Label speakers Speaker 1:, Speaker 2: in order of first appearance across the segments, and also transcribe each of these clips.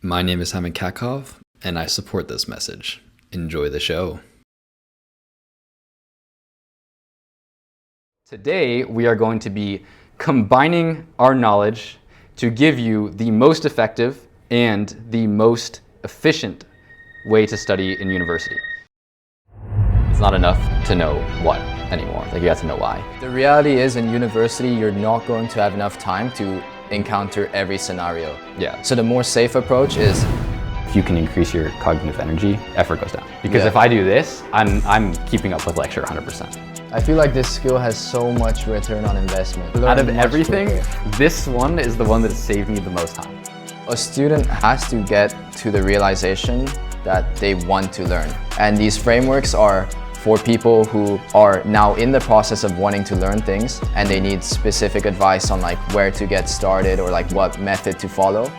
Speaker 1: My name is Katkov, and I support this message. Enjoy the show.
Speaker 2: Today, we are going to be combining our knowledge to give you the most effective and the most efficient way to study in university. It's not enough to know what anymore. Like, you have to know why.
Speaker 3: The reality is, in university, you're not going to have enough time to encounter every scenario.
Speaker 2: Yeah.
Speaker 3: So the more safe approach is,
Speaker 2: If you can increase your cognitive energy, effort goes down. Because if I do this, I'm keeping up with lecture 100%.
Speaker 3: I feel like this skill has so much return on investment.
Speaker 2: Out of everything, this one is the one that saved me the most time.
Speaker 3: A student has to get to the realization that they want to learn. And these frameworks are for people who are now in the process of wanting to learn things and they need specific advice on like where to get started or like what method to follow.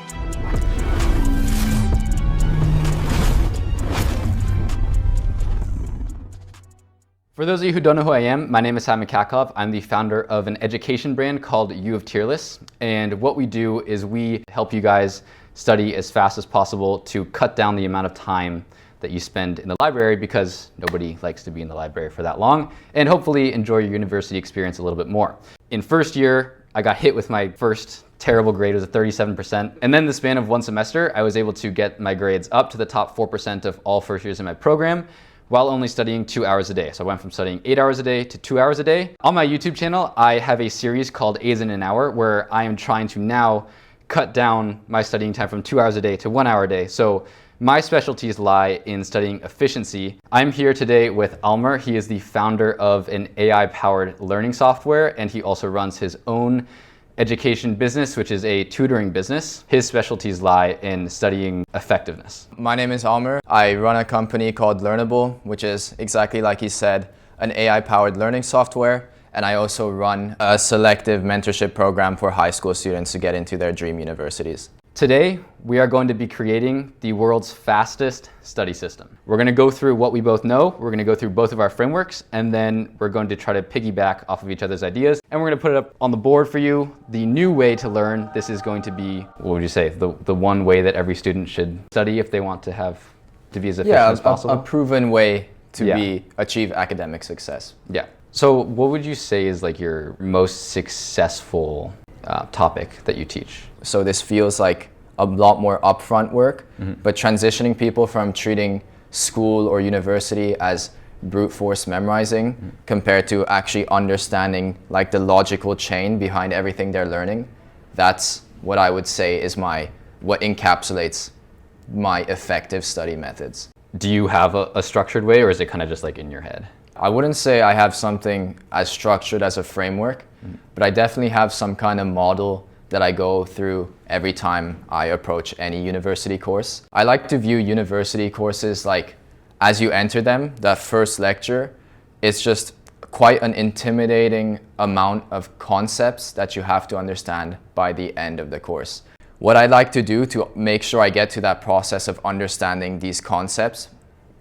Speaker 2: For those of you who don't know who I am, my name is Katkov. I'm the founder of an education brand called U of Tierless. And what we do is we help you guys study as fast as possible to cut down the amount of time that you spend in the library, because nobody likes to be in the library for that long, and hopefully enjoy your university experience a little bit more. In first year, I got hit with my first terrible grade. It was a 37%. And then in the span of one semester, I was able to get my grades up to the top 4% of all first years in my program, while only studying 2 hours a day. So I went from studying 8 hours a day to 2 hours a day. On my YouTube channel, I have a series called A's in an Hour, where I am trying to now cut down my studying time from 2 hours a day to 1 hour a day. So my specialties lie in studying efficiency. I'm here today with Almer. He is the founder of an AI-powered learning software, and he also runs his own education business, which is a tutoring business. His specialties lie in studying effectiveness.
Speaker 3: My name is Almer. I run a company called Learnable, which is exactly like he said, an AI-powered learning software. And I also run a selective mentorship program for high school students to get into their dream universities.
Speaker 2: Today, we are going to be creating the world's fastest study system. We're going to go through what we both know, we're going to go through both of our frameworks, and then we're going to try to piggyback off of each other's ideas. And we're going to put it up on the board for you, the new way to learn. This is going to be, what would you say, the one way that every student should study if they want to be as efficient as possible?
Speaker 3: A proven way to achieve academic success.
Speaker 2: Yeah. So what would you say is like your most successful topic that you teach?
Speaker 3: So this feels like a lot more upfront work, but transitioning people from treating school or university as brute force memorizing compared to actually understanding like the logical chain behind everything they're learning, that's what I would say is what encapsulates my effective study methods.
Speaker 2: Do you have a structured way, or is it kind of just like in your head?
Speaker 3: I wouldn't say I have something as structured as a framework, but I definitely have some kind of model that I go through every time I approach any university course. I like to view university courses like, as you enter them, that first lecture, it's just quite an intimidating amount of concepts that you have to understand by the end of the course. What I like to do to make sure I get to that process of understanding these concepts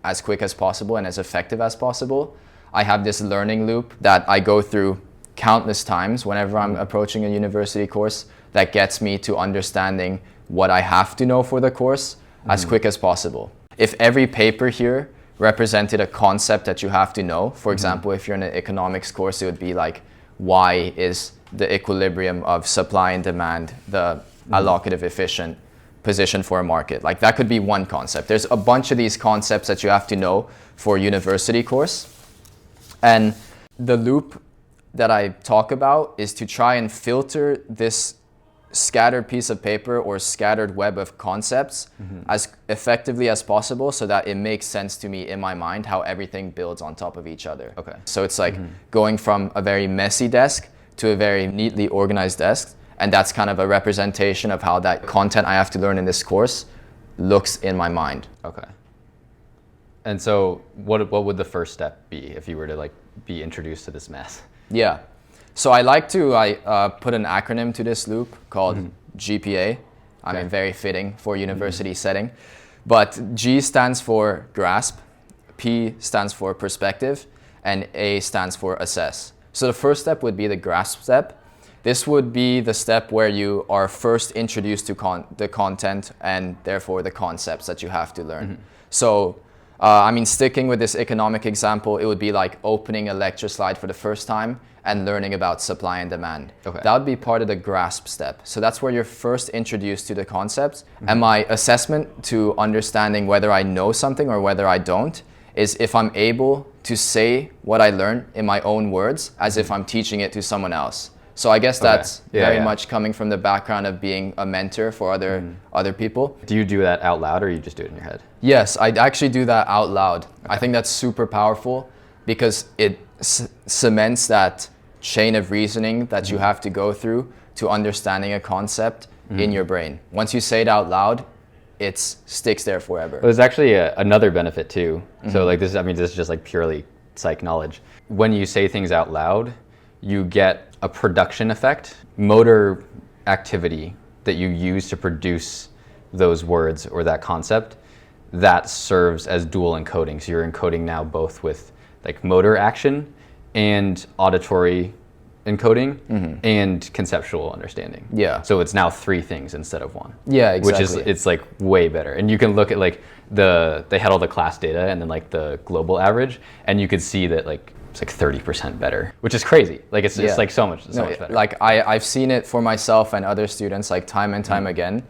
Speaker 3: as quick as possible and as effective as possible, I have this learning loop that I go through countless times whenever I'm approaching a university course that gets me to understanding what I have to know for the course as quick as possible. If every paper here represented a concept that you have to know, for example, if you're in an economics course, it would be like, why is the equilibrium of supply and demand the allocative efficient position for a market? Like, that could be one concept. There's a bunch of these concepts that you have to know for a university course. And the loop that I talk about is to try and filter this scattered piece of paper or scattered web of concepts as effectively as possible so that it makes sense to me in my mind how everything builds on top of each other.
Speaker 2: Okay.
Speaker 3: So it's like going from a very messy desk to a very neatly organized desk, and that's kind of a representation of how that content I have to learn in this course looks in my mind.
Speaker 2: Okay. And so what would the first step be if you were to like be introduced to this mess?
Speaker 3: Yeah. So I like to put an acronym to this loop called GPA. I mean, very fitting for university setting. But G stands for grasp, P stands for perspective, and A stands for assess. So the first step would be the grasp step. This would be the step where you are first introduced to the content and therefore the concepts that you have to learn. So, I mean, sticking with this economic example, it would be like opening a lecture slide for the first time and learning about supply and demand.
Speaker 2: Okay.
Speaker 3: That would be part of the grasp step. So that's where you're first introduced to the concepts. And my assessment to understanding whether I know something or whether I don't is if I'm able to say what I learned in my own words as if I'm teaching it to someone else. So I guess that's very much coming from the background of being a mentor for other people.
Speaker 2: Do you do that out loud or you just do it in your head?
Speaker 3: Yes, I actually do that out loud. I think that's super powerful because it cements that chain of reasoning that you have to go through to understanding a concept in your brain. Once you say it out loud, it sticks there forever.
Speaker 2: There's actually another benefit too. So like this is just like purely psych knowledge. When you say things out loud, you get a production effect, motor activity that you use to produce those words or that concept that serves as dual encoding. So you're encoding now both with like motor action and auditory encoding and conceptual understanding.
Speaker 3: Yeah.
Speaker 2: So it's now 3 things instead of 1.
Speaker 3: Yeah, exactly.
Speaker 2: Which is, it's like way better. And you can look at like they had all the class data and then like the global average, and you could see that like it's like 30% better, which is crazy. Like it's like so much better.
Speaker 3: Like I've seen it for myself and other students like time and time again.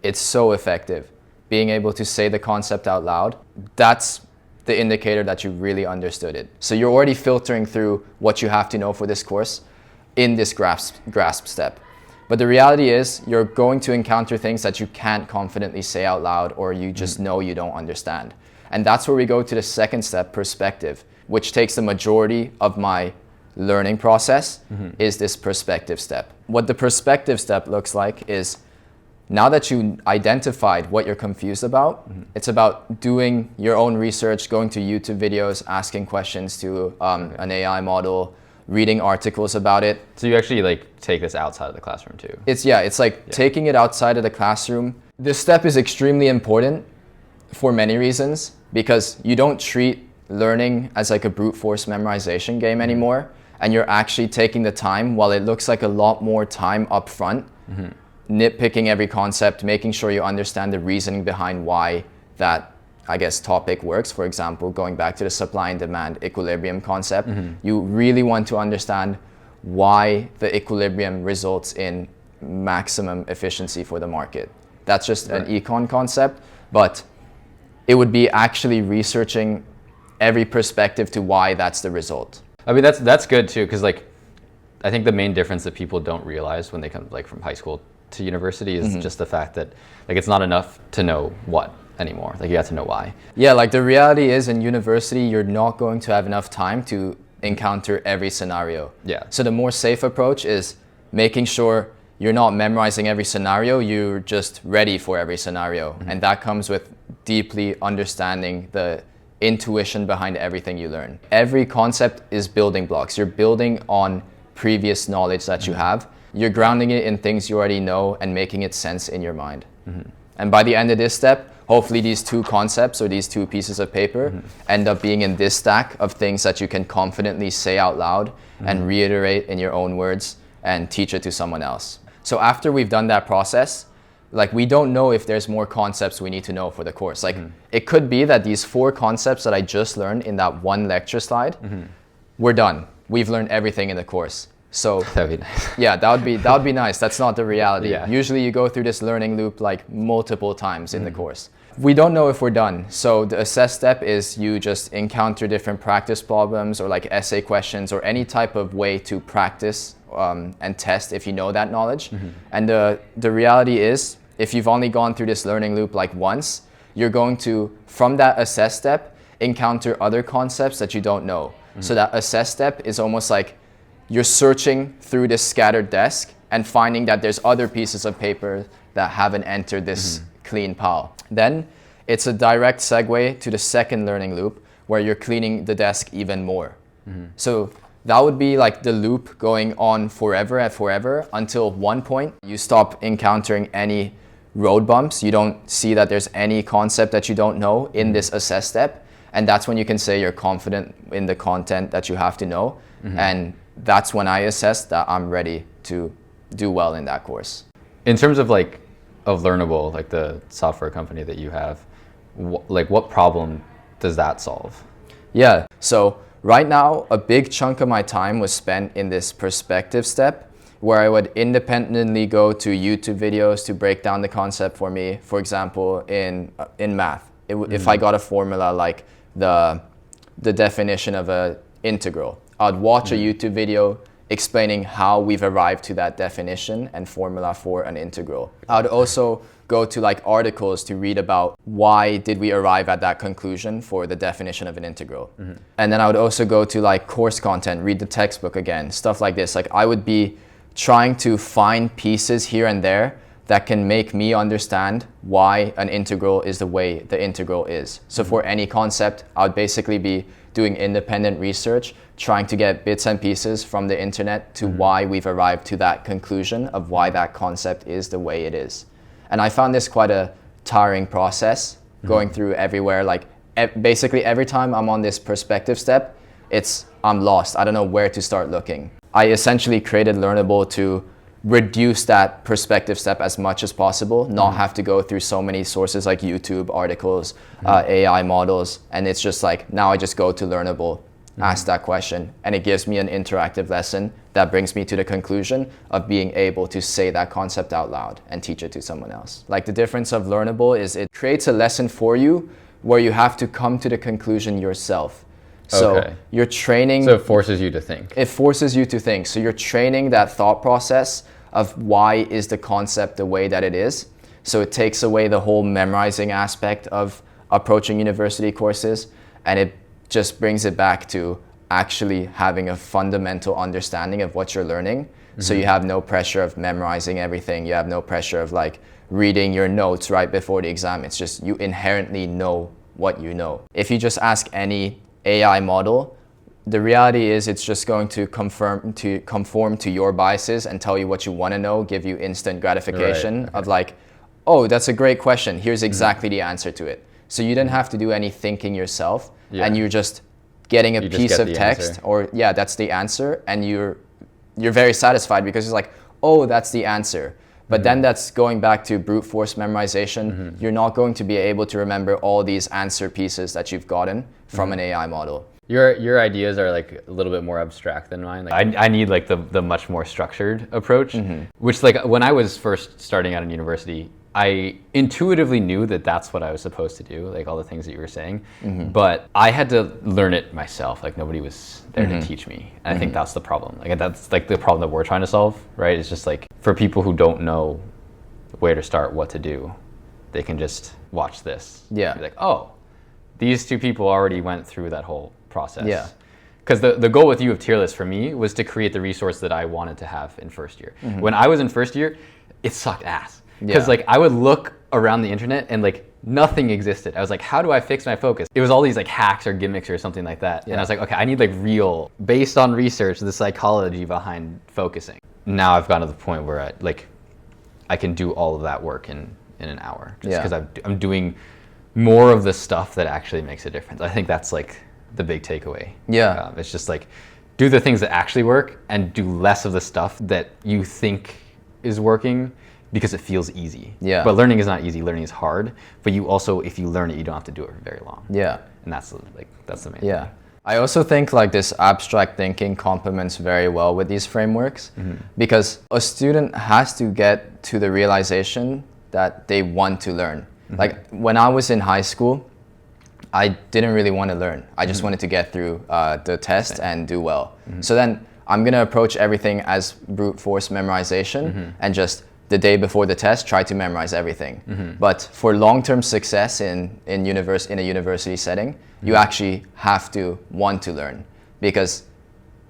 Speaker 3: It's so effective. Being able to say the concept out loud, that's the indicator that you really understood it. So you're already filtering through what you have to know for this course in this grasp step. But the reality is you're going to encounter things that you can't confidently say out loud or you just know you don't understand. And that's where we go to the second step, perspective, which takes the majority of my learning process, is this perspective step. What the perspective step looks like is now that you identified what you're confused about, it's about doing your own research, going to YouTube videos, asking questions to an AI model, reading articles about it.
Speaker 2: So you actually like take this outside of the classroom too.
Speaker 3: It's like taking it outside of the classroom. This step is extremely important for many reasons because you don't treat learning as like a brute force memorization game anymore, and you're actually taking the time, while it looks like a lot more time up front, nitpicking every concept, making sure you understand the reasoning behind why that, I guess, topic works. For example, going back to the supply and demand equilibrium concept, you really want to understand why the equilibrium results in maximum efficiency for the market. That's just an econ concept, but it would be actually researching every perspective to why that's the result.
Speaker 2: I mean, that's good too, because like I think the main difference that people don't realize when they come like from high school to university is just the fact that like it's not enough to know what anymore. Like you have to know why.
Speaker 3: Yeah, like the reality is in university you're not going to have enough time to encounter every scenario.
Speaker 2: Yeah.
Speaker 3: So the more safe approach is making sure you're not memorizing every scenario, you're just ready for every scenario. And that comes with deeply understanding the intuition behind everything you learn. Every concept is building blocks. You're building on previous knowledge that you have. You're grounding it in things you already know and making it sense in your mind. And by the end of this step, hopefully these 2 concepts or these 2 pieces of paper end up being in this stack of things that you can confidently say out loud and reiterate in your own words and teach it to someone else. So after we've done that process, like we don't know if there's more concepts we need to know for the course. Like it could be that these 4 concepts that I just learned in that one lecture slide, we're done. We've learned everything in the course. So
Speaker 2: That'd be nice.
Speaker 3: yeah, that would be nice. That's not the reality.
Speaker 2: Yeah.
Speaker 3: Usually you go through this learning loop like multiple times in the course. We don't know if we're done. So the assess step is you just encounter different practice problems or like essay questions or any type of way to practice and test if you know that knowledge. And the reality is, if you've only gone through this learning loop like once, you're going to, from that assess step, encounter other concepts that you don't know. So that assess step is almost like you're searching through this scattered desk and finding that there's other pieces of paper that haven't entered this clean pile. Then it's a direct segue to the second learning loop where you're cleaning the desk even more. So that would be like the loop going on forever and forever until one point you stop encountering any road bumps. You don't see that there's any concept that you don't know in this assess step. And that's when you can say you're confident in the content that you have to know. And that's when I assess that I'm ready to do well in that course.
Speaker 2: In terms of of Learnable, like the software company that you have, what problem does that solve?
Speaker 3: Yeah, so right now, a big chunk of my time was spent in this perspective step, where I would independently go to YouTube videos to break down the concept for me. For example, in math, if I got a formula like the definition of an integral, I'd watch a YouTube video explaining how we've arrived to that definition and formula for an integral. I'd also go to articles to read about why did we arrive at that conclusion for the definition of an integral. And then I would also go to course content, read the textbook again, stuff like this. I would be trying to find pieces here and there that can make me understand why an integral is the way the integral is. So for any concept, I would basically be doing independent research, trying to get bits and pieces from the internet to why we've arrived to that conclusion of why that concept is the way it is. And I found this quite a tiring process, going through everywhere. Basically every time I'm on this perspective step, I'm lost. I don't know where to start looking. I essentially created Learnable to reduce that perspective step as much as possible, not have to go through so many sources like YouTube, articles, AI models. And it's just now I just go to Learnable, ask that question, and it gives me an interactive lesson that brings me to the conclusion of being able to say that concept out loud and teach it to someone else. The difference of Learnable is it creates a lesson for you where you have to come to the conclusion yourself. So you're training.
Speaker 2: So it forces you to think.
Speaker 3: It forces you to think. So you're training that thought process of why is the concept the way that it is. So it takes away the whole memorizing aspect of approaching university courses, and it just brings it back to actually having a fundamental understanding of what you're learning. So you have no pressure of memorizing everything. You have no pressure of reading your notes right before the exam. It's just you inherently know what you know. If you just ask any AI model, the reality is it's just going to conform to your biases and tell you what you want to know, give you instant gratification of oh, that's a great question. Here's exactly the answer to it. So you didn't have to do any thinking yourself, and you're just getting a piece of text, or that's the answer, and you're very satisfied because it's oh, that's the answer. But then that's going back to brute force memorization. You're not going to be able to remember all these answer pieces that you've gotten from an AI model.
Speaker 2: Your ideas are a little bit more abstract than mine. I need the much more structured approach, which when I was first starting out in university, I intuitively knew that that's what I was supposed to do, all the things that you were saying, but I had to learn it myself. Nobody was there to teach me. And I think that's the problem. That's the problem that we're trying to solve, right? It's just for people who don't know where to start, what to do, they can just watch this.
Speaker 3: Yeah.
Speaker 2: Be oh, these two people already went through that whole process. Yeah. Because the goal with U of Tier List for me was to create the resource that I wanted to have in first year. When I was in first year, it sucked ass. Because I would look around the internet and nothing existed. I was how do I fix my focus? It was all these hacks or gimmicks or something like that. And I was okay, I need real, based on research, the psychology behind focusing. Now I've gotten to the point where I can do all of that work in an hour. Just because I'm doing more of the stuff that actually makes a difference. I think that's the big takeaway.
Speaker 3: Yeah.
Speaker 2: It's just do the things that actually work and do less of the stuff that you think is working because it feels easy.
Speaker 3: Yeah.
Speaker 2: But learning is not easy. Learning is hard. But you also, if you learn it, you don't have to do it for very long.
Speaker 3: Yeah.
Speaker 2: And that's the main
Speaker 3: thing.
Speaker 2: thing.
Speaker 3: I also think this abstract thinking complements very well with these frameworks, because a student has to get to the realization that they want to learn. When I was in high school, I didn't really want to learn. I just wanted to get through the test and do well. So then I'm going to approach everything as brute force memorization and just the day before the test, try to memorize everything. But for long-term success in a university setting, you actually have to want to learn, because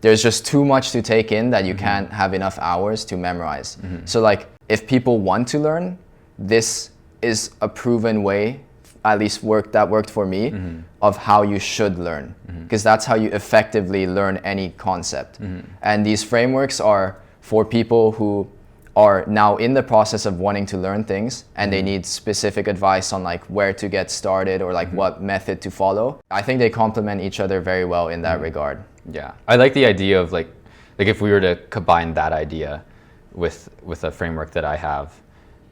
Speaker 3: there's just too much to take in that you can't have enough hours to memorize. So if people want to learn, this is a proven way, at least that worked for me, of how you should learn, because that's how you effectively learn any concept. And these frameworks are for people who are now in the process of wanting to learn things, and they need specific advice on where to get started or what method to follow. I think they complement each other very well in that regard.
Speaker 2: Yeah, I like the idea of if we were to combine that idea with a framework that I have,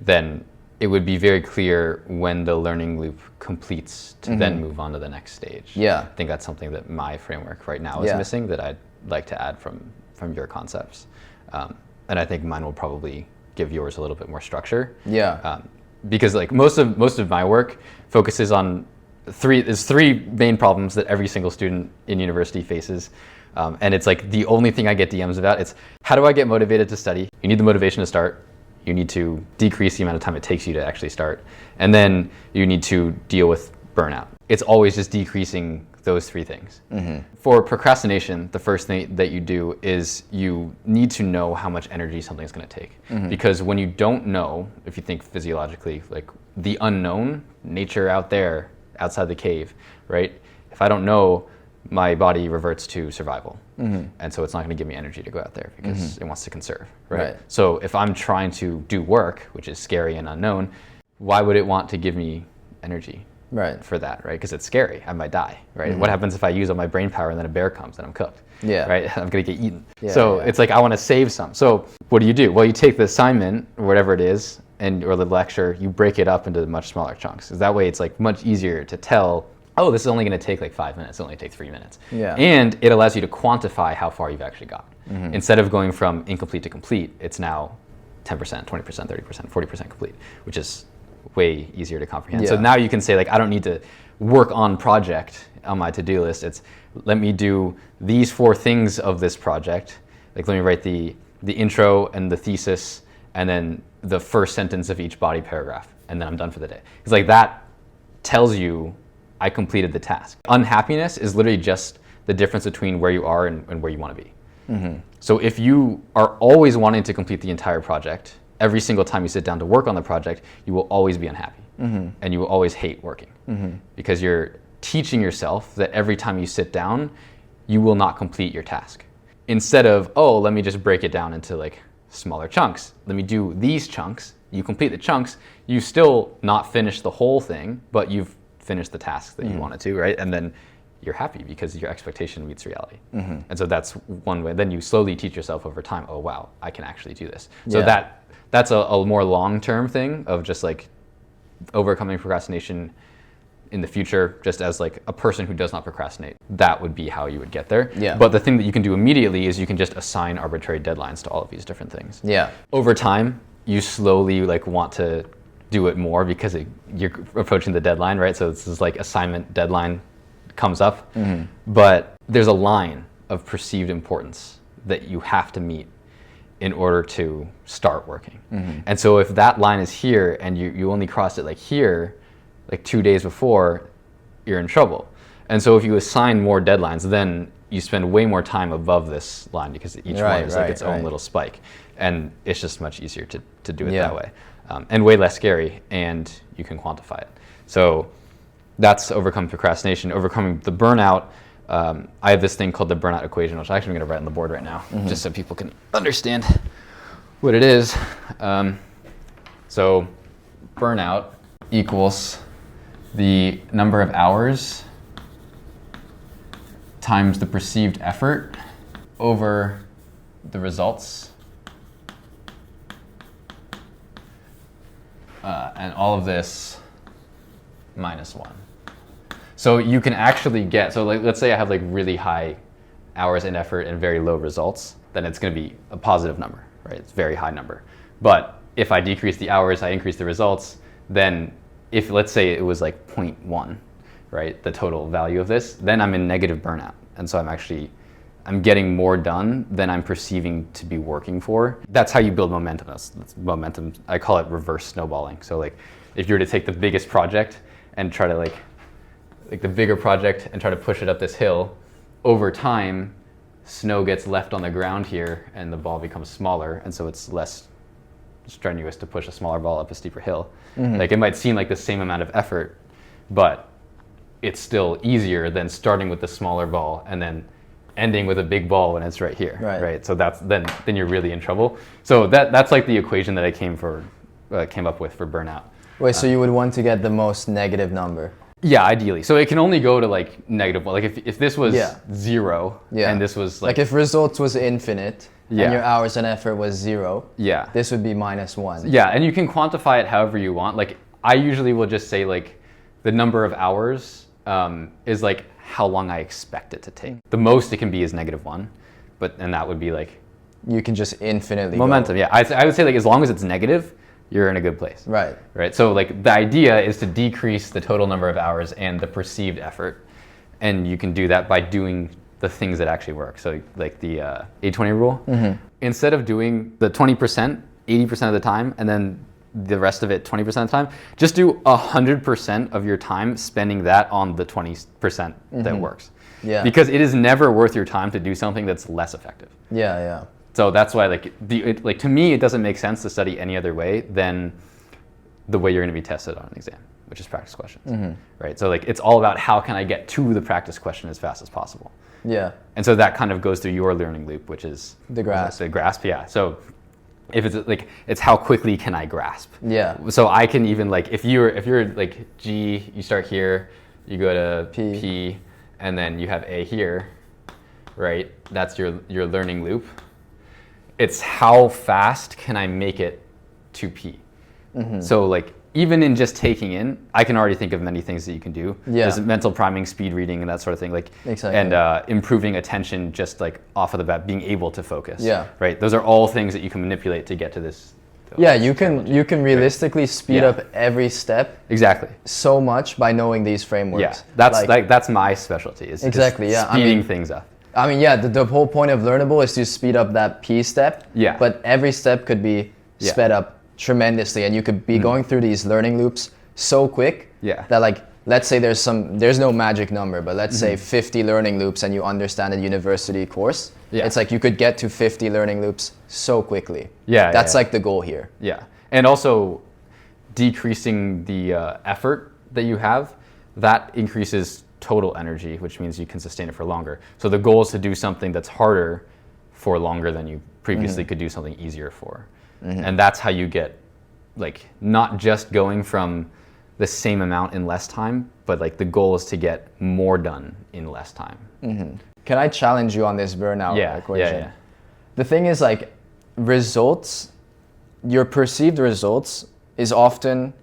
Speaker 2: then it would be very clear when the learning loop completes to then move on to the next stage.
Speaker 3: Yeah.
Speaker 2: I think that's something that my framework right now is missing that I'd like to add from your concepts. And I think mine will probably give yours a little bit more structure.
Speaker 3: Yeah.
Speaker 2: Because like most of my work focuses on three main problems that every single student in university faces. And it's like the only thing I get DMs about. It's how do I get motivated to study? You need the motivation to start. You need to decrease the amount of time it takes you to actually start. And then you need to deal with burnout. It's always just decreasing those three things. For procrastination, the first thing that you do is you need to know how much energy something's going to take. Because when you don't know, if you think physiologically, like the unknown, nature out there, outside the cave, right? If I don't know, my body reverts to survival. And so it's not going to give me energy to go out there because it wants to conserve, right? So if I'm trying to do work, which is scary and unknown, why would it want to give me energy for that, right? Because it's scary. I might die, right? What happens if I use all my brain power and then a bear comes and I'm cooked, right? I'm going to get eaten. It's like I want to save some. So what do? Well, you take the assignment or whatever it is or the lecture, you break it up into much smaller chunks. Because that way it's like much easier to tell, oh, this is only going to take like 5 minutes. It'll only take 3 minutes. And it allows you to quantify how far you've actually got. Instead of going from incomplete to complete, it's now 10%, 20%, 30%, 40% complete, which is way easier to comprehend. So now you can say like, I don't need to work on project on my to-do list. It's let me do these 4 things of this project. Like let me write the intro and the thesis and then the first sentence of each body paragraph. And then I'm done for the day. It's like that tells you I completed the task. Unhappiness is literally just the difference between where you are and where you want to be. So if you are always wanting to complete the entire project, every single time you sit down to work on the project, you will always be unhappy. And you will always hate working. Because you're teaching yourself that every time you sit down, you will not complete your task. Instead of, oh, let me just break it down into like smaller chunks. Let me do these chunks. You complete the chunks. You still not finish the whole thing, but you've finished the task that you wanted to, right? And then you're happy because your expectation meets reality. And so that's one way. Then you slowly teach yourself over time, oh, wow, I can actually do this. So that's a more long-term thing of just like overcoming procrastination in the future, just as like a person who does not procrastinate. That would be how you would get there. But the thing that you can do immediately is you can just assign arbitrary deadlines to all of these different things. Over time, you slowly like want to do it more because you're approaching the deadline, right? So this is like assignment deadline comes up, but there's a line of perceived importance that you have to meet in order to start working. And so if that line is here and you only crossed it like here, like 2 days before, you're in trouble. And so if you assign more deadlines, then you spend way more time above this line because each one is like its own little spike. And it's just much easier to do it that way. And way less scary, and you can quantify it. So that's overcoming procrastination. Overcoming the burnout, I have this thing called the burnout equation, which I'm actually going to write on the board right now, just so people can understand what it is. So burnout equals the number of hours times the perceived effort over the results. And all of this minus 1. So you can actually get, so like, let's say I have like really high hours in effort and very low results, then it's going to be a positive number, right? It's a very high number. But if I decrease the hours, I increase the results, then if let's say it was like 0.1, right, the total value of this, then I'm in negative burnout. And so I'm getting more done than I'm perceiving to be working for. That's how you build momentum. That's momentum. I call it reverse snowballing. So like if you were to take the biggest project and try to like the bigger project and try to push it up this hill, over time, snow gets left on the ground here and the ball becomes smaller. And so it's less strenuous to push a smaller ball up a steeper hill. Like it might seem like the same amount of effort, but it's still easier than starting with the smaller ball and then ending with a big ball when it's right here, right? So that's then you're really in trouble. So that's like the equation that I came up with for burnout.
Speaker 3: Wait, so you would want to get the most negative number?
Speaker 2: Yeah, ideally. So it can only go to like -1. Like if this was
Speaker 3: Yeah.
Speaker 2: 0
Speaker 3: Yeah.
Speaker 2: and this was
Speaker 3: Like if results was infinite
Speaker 2: Yeah.
Speaker 3: and your hours and effort was 0,
Speaker 2: yeah.
Speaker 3: this would be -1.
Speaker 2: Yeah, and you can quantify it however you want. Like I usually will just say like the number of hours is like how long I expect it to take. The most it can be is -1, and that would be like
Speaker 3: You can just infinitely
Speaker 2: momentum.
Speaker 3: go.
Speaker 2: Yeah, I would say like as long as it's negative, you're in a good place.
Speaker 3: Right.
Speaker 2: Right. So like the idea is to decrease the total number of hours and the perceived effort, and you can do that by doing the things that actually work. So like the 80-20 rule. Instead of doing the 20%, 80% of the time, and then the rest of it 20% of the time, just do 100% of your time spending that on the 20% that works.
Speaker 3: Yeah.
Speaker 2: Because it is never worth your time to do something that's less effective.
Speaker 3: Yeah, yeah.
Speaker 2: So that's why like to me it doesn't make sense to study any other way than the way you're going to be tested on an exam, which is practice questions. Right? So like it's all about how can I get to the practice question as fast as possible.
Speaker 3: Yeah.
Speaker 2: And so that kind of goes through your learning loop, which is
Speaker 3: The grasp.
Speaker 2: The grasp, yeah. So if it's like it's how quickly can I grasp?
Speaker 3: Yeah.
Speaker 2: So I can even like if you're like G, you start here, you go to P, and then you have A here, right? That's your learning loop. It's how fast can I make it to P? So like even in just taking in, I can already think of many things that you can do.
Speaker 3: Yeah.
Speaker 2: There's mental priming, speed reading, and that sort of thing. Like
Speaker 3: Exactly.
Speaker 2: and improving attention just like off of the bat, being able to focus.
Speaker 3: Yeah.
Speaker 2: Right. Those are all things that you can manipulate to get to this.
Speaker 3: Yeah, you can realistically speed
Speaker 2: Yeah.
Speaker 3: up every step
Speaker 2: Exactly.
Speaker 3: so much by knowing these frameworks.
Speaker 2: Yeah. That's my specialty. Is
Speaker 3: Exactly,
Speaker 2: just
Speaker 3: yeah. I
Speaker 2: speeding
Speaker 3: mean-
Speaker 2: things up.
Speaker 3: I mean, yeah, the whole point of Learnable is to speed up that P step.
Speaker 2: Yeah.
Speaker 3: But every step could be
Speaker 2: Yeah.
Speaker 3: sped up tremendously, and you could be going through these learning loops so quick
Speaker 2: Yeah.
Speaker 3: that, like, let's say there's no magic number, but let's say 50 learning loops and you understand a university course.
Speaker 2: Yeah.
Speaker 3: It's like you could get to 50 learning loops so quickly.
Speaker 2: Yeah,
Speaker 3: That's
Speaker 2: yeah.
Speaker 3: like the goal here.
Speaker 2: Yeah, and also decreasing the effort that you have, that increases total energy, which means you can sustain it for longer. So the goal is to do something that's harder for longer than you previously could do something easier for. And that's how you get like not just going from the same amount in less time, but like the goal is to get more done in less time.
Speaker 3: Can I challenge you on this burnout equation?
Speaker 2: Yeah.
Speaker 3: The thing is, like, results, your perceived results is often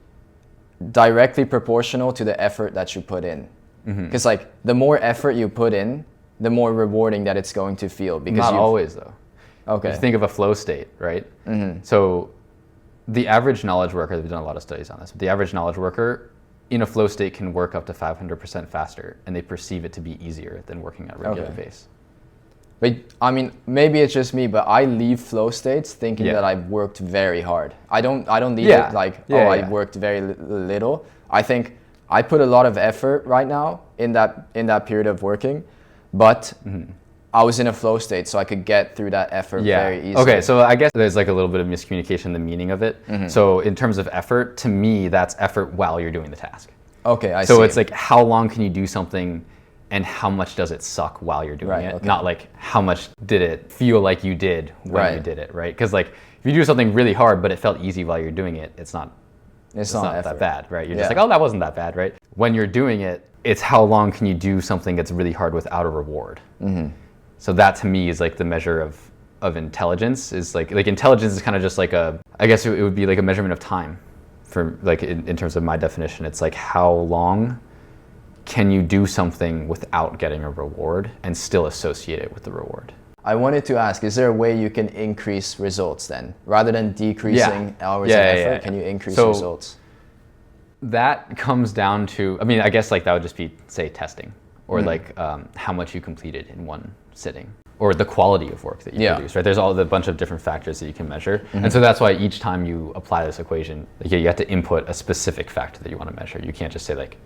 Speaker 3: directly proportional to the effort that you put in. Because like the more effort you put in, the more rewarding that it's going to feel. Because
Speaker 2: Not always though.
Speaker 3: Okay.
Speaker 2: If you think of a flow state, right? So the average knowledge worker, they've done a lot of studies on this, but the average knowledge worker in a flow state can work up to 500% faster, and they perceive it to be easier than working at a regular
Speaker 3: Okay.
Speaker 2: pace.
Speaker 3: But I mean, maybe it's just me, but I leave flow states thinking
Speaker 2: Yeah.
Speaker 3: that I've worked very hard. I don't leave
Speaker 2: Yeah.
Speaker 3: it like,
Speaker 2: Yeah,
Speaker 3: I
Speaker 2: yeah.
Speaker 3: worked very little. I think I put a lot of effort right now in that period of working, but I was in a flow state, so I could get through that effort very easily.
Speaker 2: Okay, so I guess there's like a little bit of miscommunication in the meaning of it. So in terms of effort, to me, that's effort while you're doing the task.
Speaker 3: Okay, I see.
Speaker 2: So it's like how long can you do something and how much does it suck while you're doing
Speaker 3: Right,
Speaker 2: it?
Speaker 3: okay.
Speaker 2: Not like how much did it feel like you did when you
Speaker 3: Right.
Speaker 2: did it, right? Because like if you do something really hard but it felt easy while you're doing it, it's not
Speaker 3: not
Speaker 2: that
Speaker 3: effort.
Speaker 2: bad, right? You're
Speaker 3: Yeah.
Speaker 2: just like, oh, that wasn't that bad, right? When you're doing it, it's how long can you do something that's really hard without a reward. So that to me is like the measure of intelligence. Is like intelligence is kind of just like I guess it would be like a measurement of time, for like in terms of my definition. It's like how long can you do something without getting a reward and still associate it with the reward.
Speaker 3: I wanted to ask, is there a way you can increase results then? Rather than decreasing hours
Speaker 2: Yeah,
Speaker 3: of
Speaker 2: yeah,
Speaker 3: effort,
Speaker 2: yeah.
Speaker 3: can you increase
Speaker 2: So-
Speaker 3: results?
Speaker 2: That comes down to, I mean, I guess like that would just be, say, testing, or like how much you completed in one sitting, or the quality of work that you
Speaker 3: Yeah.
Speaker 2: produce, right? There's all the bunch of different factors that you can measure. And so that's why each time you apply this equation, like, you have to input a specific factor that you want to measure. You can't just say like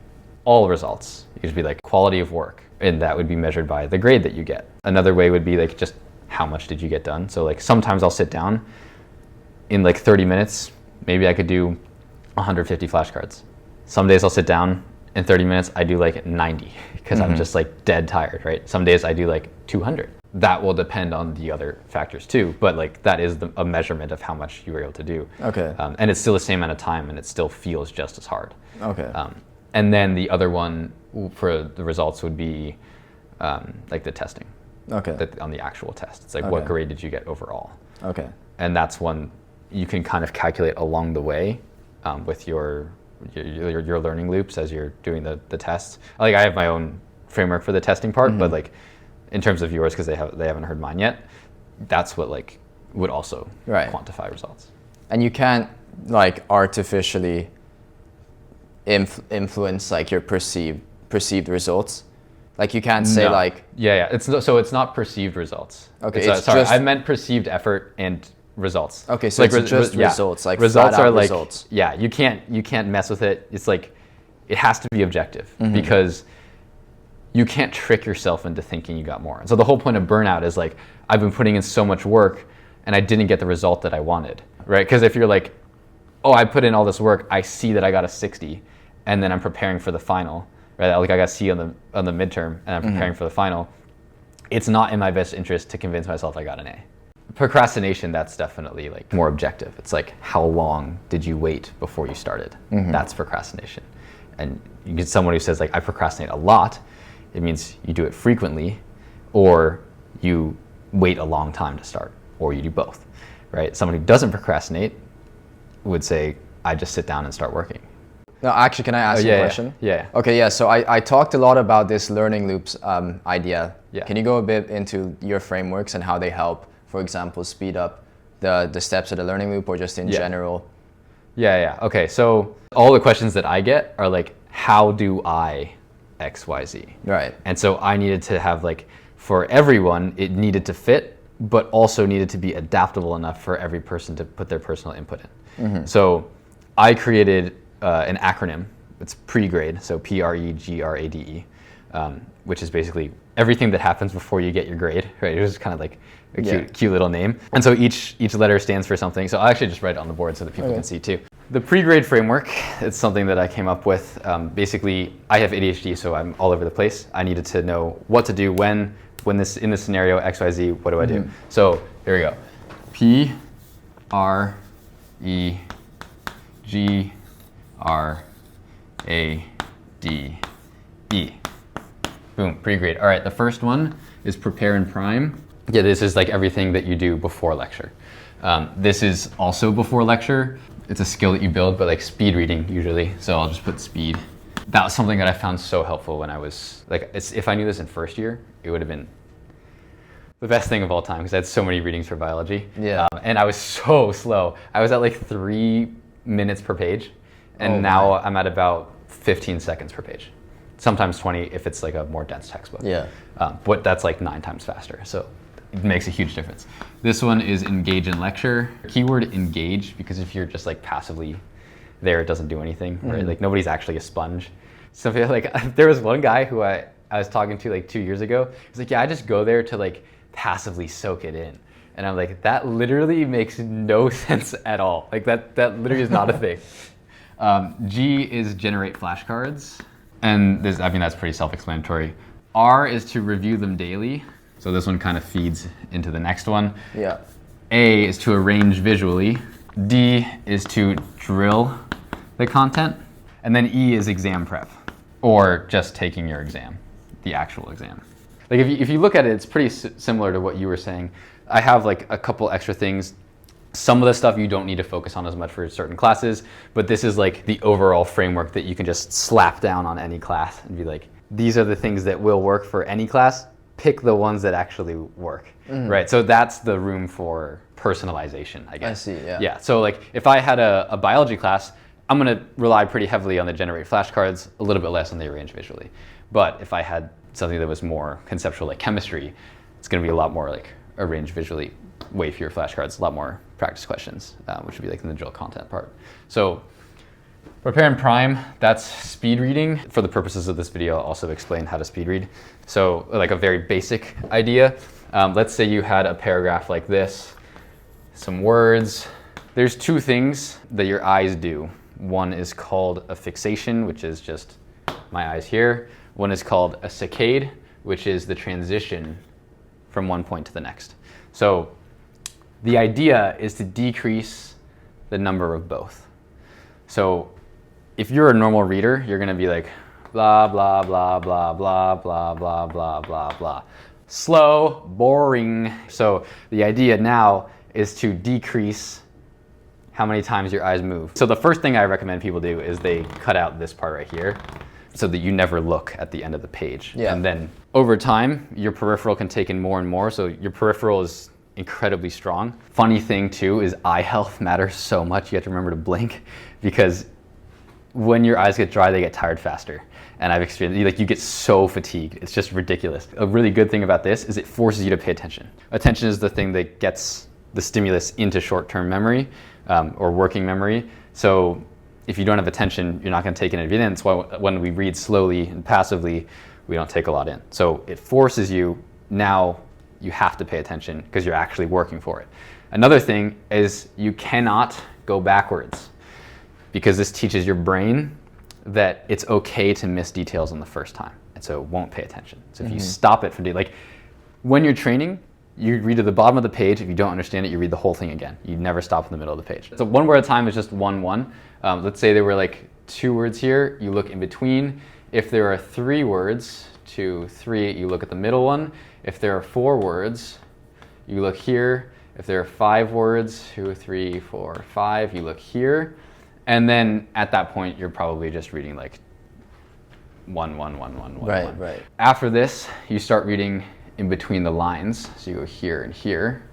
Speaker 2: all results. You can just be like quality of work, and that would be measured by the grade that you get. Another way would be like just how much did you get done? So like sometimes I'll sit down in like 30 minutes, maybe I could do 150 flashcards. Some days I'll sit down in 30 minutes, I do like 90 because I'm just like dead tired, right? Some days I do like 200. That will depend on the other factors too, but like that is a measurement of how much you were able to do.
Speaker 3: Okay.
Speaker 2: And it's still the same amount of time, and it still feels just as hard.
Speaker 3: Okay.
Speaker 2: And then the other one for the results would be like the testing.
Speaker 3: Okay.
Speaker 2: On the actual test. It's like,
Speaker 3: Okay.
Speaker 2: what grade did you get overall?
Speaker 3: Okay.
Speaker 2: And that's one you can kind of calculate along the way with your learning loops as you're doing the tests. Like I have my own framework for the testing part, but like in terms of yours, because they haven't heard mine yet, that's what like would also quantify results.
Speaker 3: And you can't like artificially influence like your perceived results. Like you can't say like
Speaker 2: it's not perceived results.
Speaker 3: Okay,
Speaker 2: Sorry, I meant perceived effort and results.
Speaker 3: Okay, so it's just results, like
Speaker 2: results are like
Speaker 3: results.
Speaker 2: Yeah, you can't mess with it. It's like it has to be objective because you can't trick yourself into thinking you got more. And so the whole point of burnout is like I've been putting in so much work and I didn't get the result that I wanted, right? Because if you're like, oh, I put in all this work, I see that I got a 60, and then I'm preparing for the final, right? Like I got a C on the midterm, and I'm preparing for the final. It's not in my best interest to convince myself I got an A. Procrastination, that's definitely like more objective. It's like how long did you wait before you started? That's procrastination. And you get someone who says like I procrastinate a lot, it means you do it frequently, or you wait a long time to start, or you do both, right? Someone who doesn't procrastinate would say I just sit down and start working.
Speaker 3: No, actually, can I ask you a question?
Speaker 2: Yeah.
Speaker 3: Okay, yeah, so I talked a lot about this learning loops idea.
Speaker 2: Yeah.
Speaker 3: Can you go a bit into your frameworks and how they help, for example, speed up the steps of the learning loop, or just in general?
Speaker 2: Yeah. Okay, so all the questions that I get are like, how do I X, Y, Z?
Speaker 3: Right.
Speaker 2: And so I needed to have like, for everyone, it needed to fit, but also needed to be adaptable enough for every person to put their personal input in. So I created an acronym. It's pre-grade, so PREGRADE, which is basically everything that happens before you get your grade, right? It was kind of like a cute little name. And so each letter stands for something. So I'll actually just write it on the board so that people can see too. The pre-grade framework, it's something that I came up with. Basically, I have ADHD, so I'm all over the place. I needed to know what to do when in this scenario, X, Y, Z, what do I do? So here we go. PREGRADE. Boom, pre-grade. All right, the first one is prepare and prime. Yeah, this is like everything that you do before lecture. This is also before lecture. It's a skill that you build, but like speed reading usually. So I'll just put speed. That was something that I found so helpful when I was like, if I knew this in first year, it would have been the best thing of all time because I had so many readings for biology.
Speaker 3: Yeah.
Speaker 2: And I was so slow. I was at like 3 minutes per page. And now I'm at about 15 seconds per page. Sometimes 20 if it's like a more dense textbook.
Speaker 3: Yeah.
Speaker 2: But that's like 9 times faster. So it makes a huge difference. This one is engage in lecture. Keyword engage, because if you're just like passively there, it doesn't do anything, right? Like nobody's actually a sponge. So like there was one guy who I was talking to like 2 years ago. He's like, yeah, I just go there to like passively soak it in. And I'm like, that literally makes no sense at all. Like that literally is not a thing. G is generate flashcards. And that's pretty self-explanatory. R is to review them daily. So this one kind of feeds into the next one.
Speaker 3: Yeah.
Speaker 2: A is to arrange visually. D is to drill the content. And then E is exam prep, or just taking your exam, the actual exam. Like if you look at it, it's pretty similar to what you were saying. I have like a couple extra things. Some of the stuff you don't need to focus on as much for certain classes, but this is like the overall framework that you can just slap down on any class and be like, these are the things that will work for any class. Pick the ones that actually work, right? So that's the room for personalization, I guess.
Speaker 3: I see, yeah.
Speaker 2: Yeah, so like if I had a biology class, I'm gonna rely pretty heavily on the generate flashcards, a little bit less on the arrange visually. But if I had something that was more conceptual like chemistry, it's gonna be a lot more like arrange visually, way fewer flashcards, a lot more practice questions, which would be like in the drill content part. So prepare and prime, that's speed reading. For the purposes of this video, I'll also explain how to speed read. So like a very basic idea. Let's say you had a paragraph like this, some words. There's 2 things that your eyes do. One is called a fixation, which is just my eyes here. One is called a saccade, which is the transition from one point to the next. So the idea is to decrease the number of both. So if you're a normal reader, you're going to be like, blah, blah, blah, blah, blah, blah, blah, blah, blah, blah. Slow, boring. So the idea now is to decrease how many times your eyes move. So the first thing I recommend people do is they cut out this part right here so that you never look at the end of the page.
Speaker 3: Yeah.
Speaker 2: And then over time, your peripheral can take in more and more. So your peripheral is incredibly strong. Funny thing too is eye health matters so much. You have to remember to blink, because when your eyes get dry, they get tired faster. And I've experienced, like, you get so fatigued. It's just ridiculous. A really good thing about this is it forces you to pay attention. Attention is the thing that gets the stimulus into short-term memory or working memory. So if you don't have attention, you're not going to take in anything in. That's why when we read slowly and passively, we don't take a lot in. So it forces you, now you have to pay attention because you're actually working for it. Another thing is you cannot go backwards, because this teaches your brain that it's okay to miss details on the first time, and so it won't pay attention. So if you stop it from doing, like when you're training, you read to the bottom of the page. If you don't understand it, you read the whole thing again. You never stop in the middle of the page. So one word at a time is just one. Let's say there were like 2 words here, you look in between. If there are 3 words, 2, 3, you look at the middle one. If there are 4 words, you look here. If there are 5 words, 2, 3, 4, 5, you look here. And then at that point, you're probably just reading like one.
Speaker 3: Right.
Speaker 2: After this, you start reading in between the lines. So you go here and here,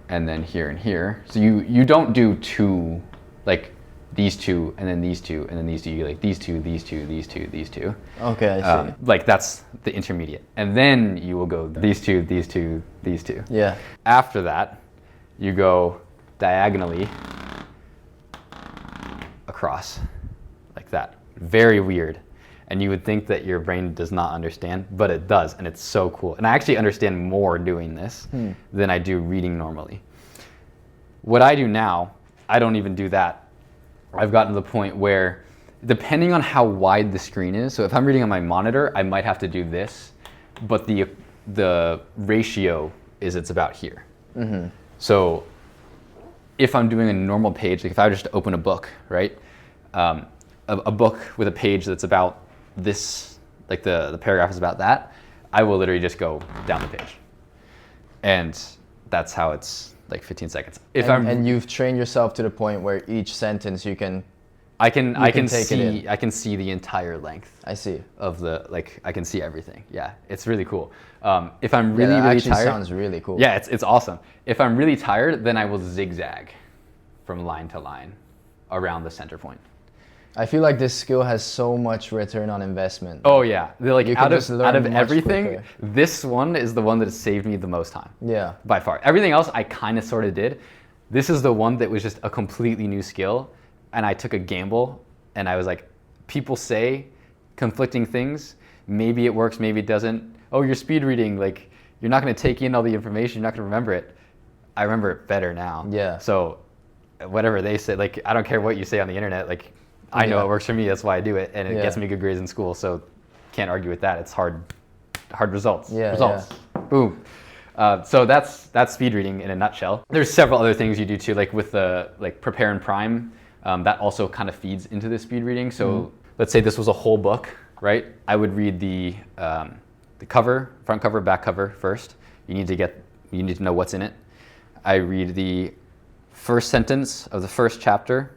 Speaker 2: and then here and here. So you don't do 2, like these 2, and then these 2, and then these 2. You like these 2, these 2, these 2, these 2.
Speaker 3: Okay, I see.
Speaker 2: Like that's the intermediate. And then you will go these 2, these 2, these 2.
Speaker 3: Yeah.
Speaker 2: After that, you go diagonally across like that. Very weird. And you would think that your brain does not understand, but it does, and it's so cool. And I actually understand more doing this than I do reading normally. What I do now, I don't even do that. I've gotten to the point where, depending on how wide the screen is, so if I'm reading on my monitor, I might have to do this, but the ratio is it's about here. So if I'm doing a normal page, like if I were just to open a book, right? A book with a page that's about this, like the paragraph is about that, I will literally just go down the page. And that's how it's like 15 seconds.
Speaker 3: And you've trained yourself to the point where each sentence you can
Speaker 2: see the entire length.
Speaker 3: I see.
Speaker 2: Of the, like, I can see everything. Yeah, it's really cool. If I'm really,
Speaker 3: that
Speaker 2: really
Speaker 3: actually
Speaker 2: tired,
Speaker 3: sounds really cool.
Speaker 2: Yeah, it's awesome. If I'm really tired, then I will zigzag from line to line around the center point.
Speaker 3: I feel like this skill has so much return on investment.
Speaker 2: Oh yeah, like
Speaker 3: you can
Speaker 2: out
Speaker 3: just
Speaker 2: of
Speaker 3: learn much
Speaker 2: everything,
Speaker 3: quicker.
Speaker 2: this one is the one that has saved me the most time.
Speaker 3: Yeah.
Speaker 2: By far. Everything else I kind of sort of did. This is the one that was just a completely new skill, and I took a gamble, and I was like, people say conflicting things. Maybe it works, maybe it doesn't. Oh, you're speed reading, like you're not going to take in all the information, you're not going to remember it. I remember it better now.
Speaker 3: Yeah.
Speaker 2: So whatever they say, like I don't care what you say on the internet, like I know it works for me, that's why I do it, and it gets me good grades in school, so can't argue with that. It's hard results. Results. Boom. So that's speed reading in a nutshell. There's several other things you do too, like with the prepare and prime. That also kind of feeds into the speed reading. So let's say this was a whole book, right? I would read the cover, front cover, back cover first. You need to know what's in it. I read the first sentence of the first chapter,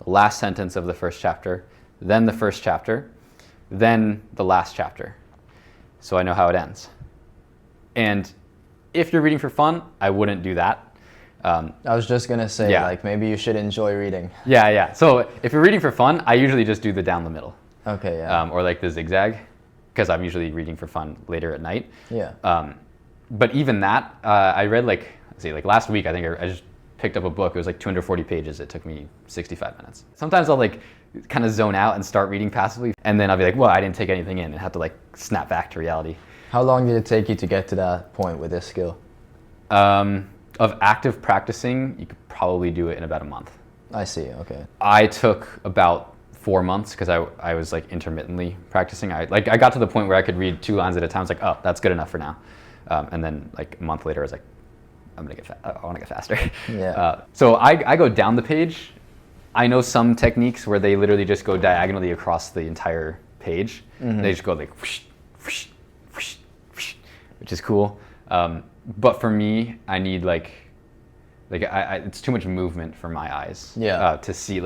Speaker 2: the last sentence of the first chapter, then the first chapter, then the last chapter. So I know how it ends. And if you're reading for fun, I wouldn't do that.
Speaker 3: I was just gonna say, like, maybe you should enjoy reading.
Speaker 2: Yeah. So if you're reading for fun, I usually just do the down the middle.
Speaker 3: Okay, yeah.
Speaker 2: Or like the zigzag, because I'm usually reading for fun later at night.
Speaker 3: Yeah.
Speaker 2: But even that, I read like last week, I think I just picked up a book. It was like 240 pages. It took me 65 minutes. Sometimes I'll like kind of zone out and start reading passively, and then I'll be like, well, I didn't take anything in, and have to like snap back to reality.
Speaker 3: How long did it take you to get to that point with this skill?
Speaker 2: Of active practicing, you could probably do it in about a month.
Speaker 3: I see, okay.
Speaker 2: I took about 4 months because I was like intermittently practicing. I got to the point where I could read 2 lines at a time. I was like, oh, that's good enough for now. And then like a month later, I was like, I want to get faster.
Speaker 3: Yeah.
Speaker 2: So I go down the page I know some techniques where they literally just go diagonally across the entire page. They just go like whoosh, whoosh, whoosh, whoosh, which is cool. But for me, I need like it's too much movement for my eyes to see.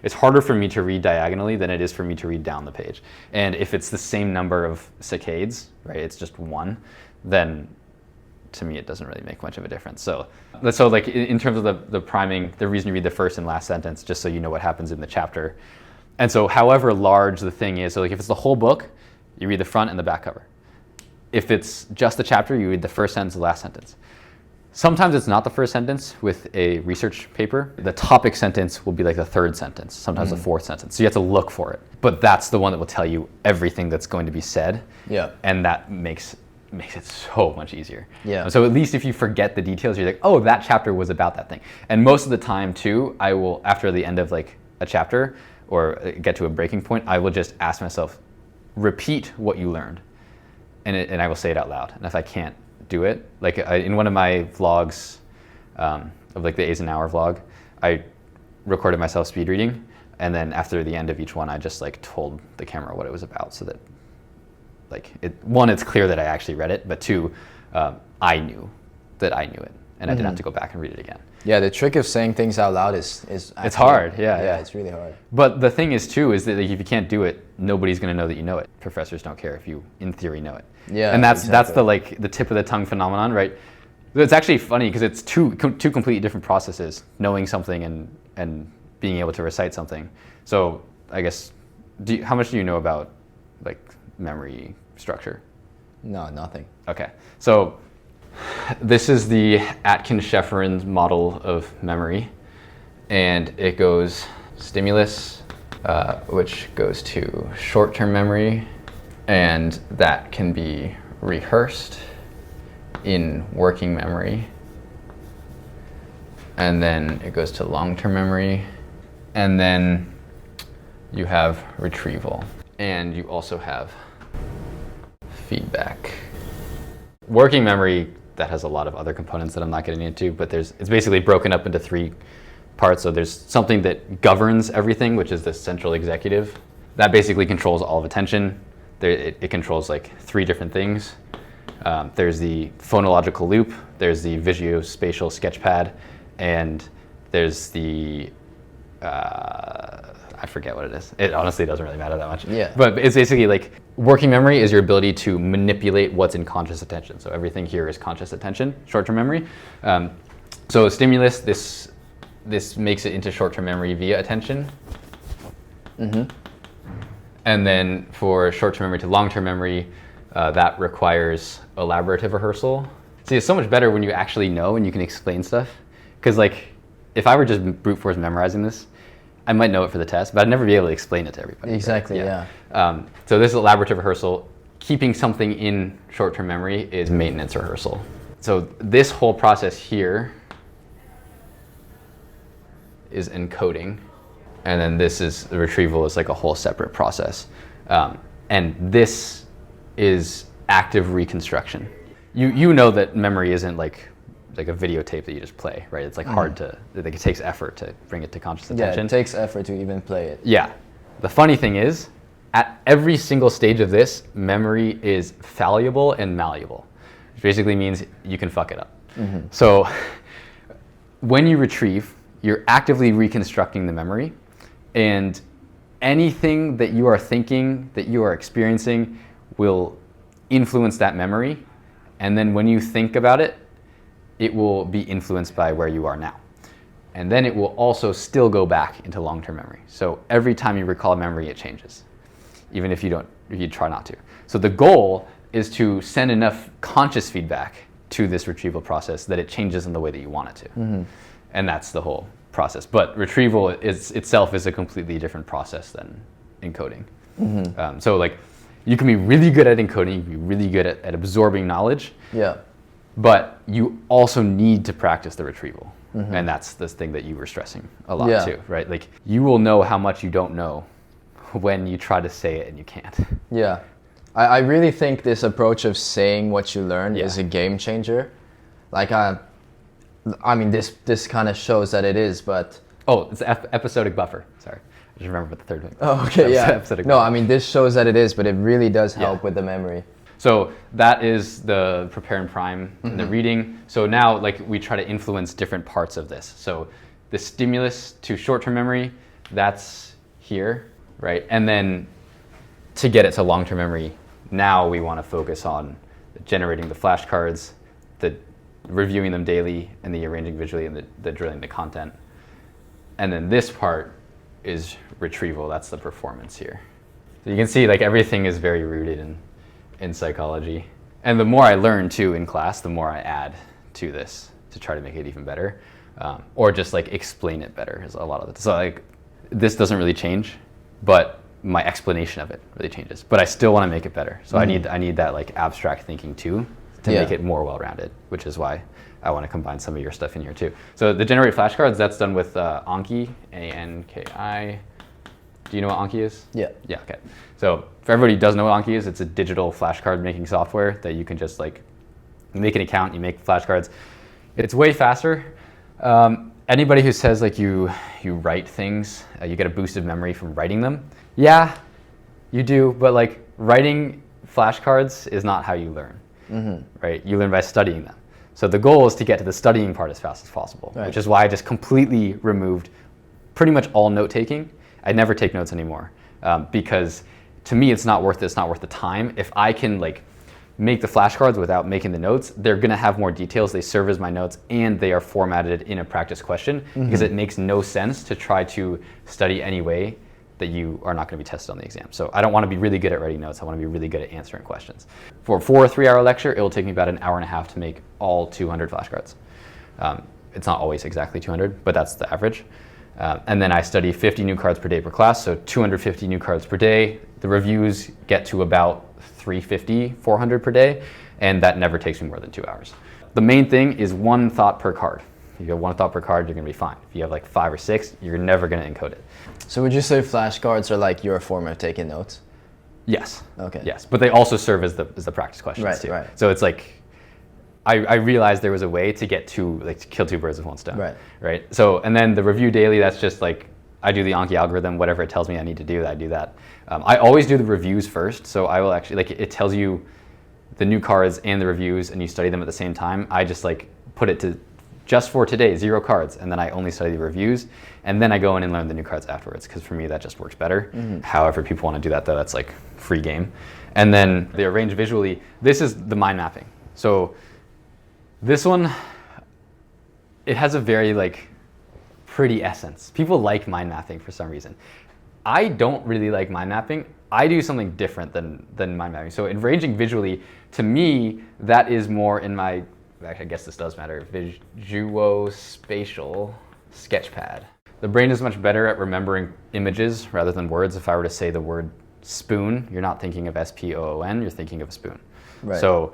Speaker 2: It's harder for me to read diagonally than it is for me to read down the page. And if it's the same number of saccades, right, it's just one, then to me it doesn't really make much of a difference. So like in terms of the priming, the reason you read the first and last sentence, just so you know what happens in the chapter. And so however large the thing is, so like if it's the whole book, you read the front and the back cover. If it's just the chapter, you read the first sentence, the last sentence. Sometimes it's not the first sentence with a research paper. The topic sentence will be like the third sentence, sometimes the fourth sentence. So you have to look for it. But that's the one that will tell you everything that's going to be said. Yeah. And that makes it so much easier. Yeah. So at least if you forget the details, you're like, oh, that chapter was about that thing. And most of the time too, I will, after the end of like a chapter or get to a breaking point, I will just ask myself, repeat what you learned. And I will say it out loud. And if I can't do it, like in one of my vlogs of like the A's an Hour vlog, I recorded myself speed reading, and then after the end of each one I just like told the camera what it was about, so that like it's clear that I actually read it, but two, I knew that I knew it, and I didn't have to go back and read it again.
Speaker 3: Yeah, the trick of saying things out loud is actually,
Speaker 2: it's hard. Yeah,
Speaker 3: it's really hard.
Speaker 2: But the thing is too, is that like, if you can't do it, nobody's going to know that you know it. Professors don't care if you in theory know it. Yeah, and that's the tip of the tongue phenomenon, right? It's actually funny because it's two completely different processes: knowing something and being able to recite something. So I guess, how much do you know about like memory structure?
Speaker 3: No, nothing.
Speaker 2: Okay, so this is the Atkins-Shefferin model of memory, and it goes stimulus, which goes to short-term memory, and that can be rehearsed in working memory, and then it goes to long-term memory, and then you have retrieval, and you also have feedback. Working memory, that has a lot of other components that I'm not getting into, but it's basically broken up into three parts. So there's something that governs everything, which is the central executive. That basically controls all of attention. It controls like three different things. There's the phonological loop, there's the visuospatial sketchpad, and there's the, I forget what it is. It honestly doesn't really matter that much. Yeah. But it's basically like working memory is your ability to manipulate what's in conscious attention. So everything here is conscious attention, short-term memory. So stimulus, this makes it into short-term memory via attention. And then for short-term memory to long-term memory, that requires elaborative rehearsal. See, it's so much better when you actually know and you can explain stuff. Because like, if I were just brute force memorizing this, I might know it for the test, but I'd never be able to explain it to everybody.
Speaker 3: Exactly, yeah.
Speaker 2: So this is elaborative rehearsal. Keeping something in short-term memory is maintenance rehearsal. So this whole process here is encoding, and then the retrieval is like a whole separate process. And this is active reconstruction. You know that memory isn't like a videotape that you just play, right? It's like hard to, like it takes effort to bring it to conscious attention.
Speaker 3: Yeah, it takes effort to even play it.
Speaker 2: Yeah. The funny thing is, at every single stage of this, memory is fallible and malleable, which basically means you can fuck it up. So when you retrieve, you're actively reconstructing the memory, and anything that you are thinking, that you are experiencing, will influence that memory. And then when you think about it, it will be influenced by where you are now. And then it will also still go back into long-term memory. So every time you recall a memory, it changes, even if you try not to. So the goal is to send enough conscious feedback to this retrieval process that it changes in the way that you want it to. And that's the whole process. But retrieval itself is a completely different process than encoding. So like, you can be really good at encoding, you can be really good at absorbing knowledge. Yeah. But you also need to practice the retrieval. And that's this thing that you were stressing a lot too, right? Like, you will know how much you don't know when you try to say it and you can't.
Speaker 3: Yeah. I really think this approach of saying what you learn is a game changer. Like, I mean, this kind of shows that it is, but
Speaker 2: Oh, it's episodic buffer. Sorry. I just remember what the third thing.
Speaker 3: Oh, okay, yeah.
Speaker 2: Episodic
Speaker 3: No,
Speaker 2: buffer.
Speaker 3: I mean, this shows that it is, but it really does help
Speaker 2: Yeah.
Speaker 3: with the memory.
Speaker 2: So that is the prepare and prime and the reading. So now like we try to influence different parts of this. So the stimulus to short-term memory, that's here, right? And then to get it to long-term memory, now we want to focus on generating the flashcards, the reviewing them daily, and the arranging visually, and the drilling the content. And then this part is retrieval. That's the performance here. So you can see like everything is very rooted in psychology. And the more I learn too in class, the more I add to this to try to make it even better. Or just like explain it better is a lot of it. So like this doesn't really change, but my explanation of it really changes. But I still want to make it better. So I need that like abstract thinking too to make it more well-rounded, which is why I want to combine some of your stuff in here too. So the generate flashcards, that's done with Anki, A-N-K-I. Do you know what Anki is?
Speaker 3: Yeah.
Speaker 2: Yeah, okay. So for everybody who doesn't know what Anki is, it's a digital flashcard making software that you can just like make an account, you make flashcards. It's way faster. Anybody who says like you write things, you get a boost of memory from writing them. Yeah, you do, but like writing flashcards is not how you learn, right? You learn by studying them. So the goal is to get to the studying part as fast as possible, which is why I just completely removed pretty much all note taking. I never take notes anymore because to me it's not worth it. It's not worth the time. If I can like make the flashcards without making the notes, they're gonna have more details. They serve as my notes and they are formatted in a practice question because it makes no sense to try to study any way that you are not gonna be tested on the exam. So I don't wanna be really good at writing notes. I wanna be really good at answering questions. For a 3-hour lecture, it will take me about an hour and a half to make all 200 flashcards. It's not always exactly 200, but that's the average. And then I study 50 new cards per day per class, so 250 new cards per day. The reviews get to about 350, 400 per day, and that never takes me more than 2 hours. The main thing is one thought per card. If you have one thought per card, you're gonna be fine. If you have like 5 or 6, you're never gonna encode it.
Speaker 3: So would you say flashcards are like your form of taking notes?
Speaker 2: Yes.
Speaker 3: Okay.
Speaker 2: Yes, but they also serve as the practice questions too.
Speaker 3: Right.
Speaker 2: So it's like, I realized there was a way to get to kill 2 birds with 1 stone. Right. So, and then the review daily, that's just like, I do the Anki algorithm, whatever it tells me I need to do, I do that. I always do the reviews first. So I will actually, like it tells you the new cards and the reviews and you study them at the same time. I just like put it to just for today, 0 cards. And then I only study the reviews. And then I go in and learn the new cards afterwards. Because for me, that just works better. However people want to do that though, that's like free game. And then the arrange visually, this is the mind mapping. So this one, it has a very like pretty essence. People like mind mapping for some reason. I don't really like mind mapping. I do something different than mind mapping. So in arranging visually, to me, that is more in my, actually I guess this does matter, visuospatial sketchpad. The brain is much better at remembering images rather than words. If I were to say the word spoon, you're not thinking of S-P-O-O-N, you're thinking of a spoon.
Speaker 3: Right.
Speaker 2: So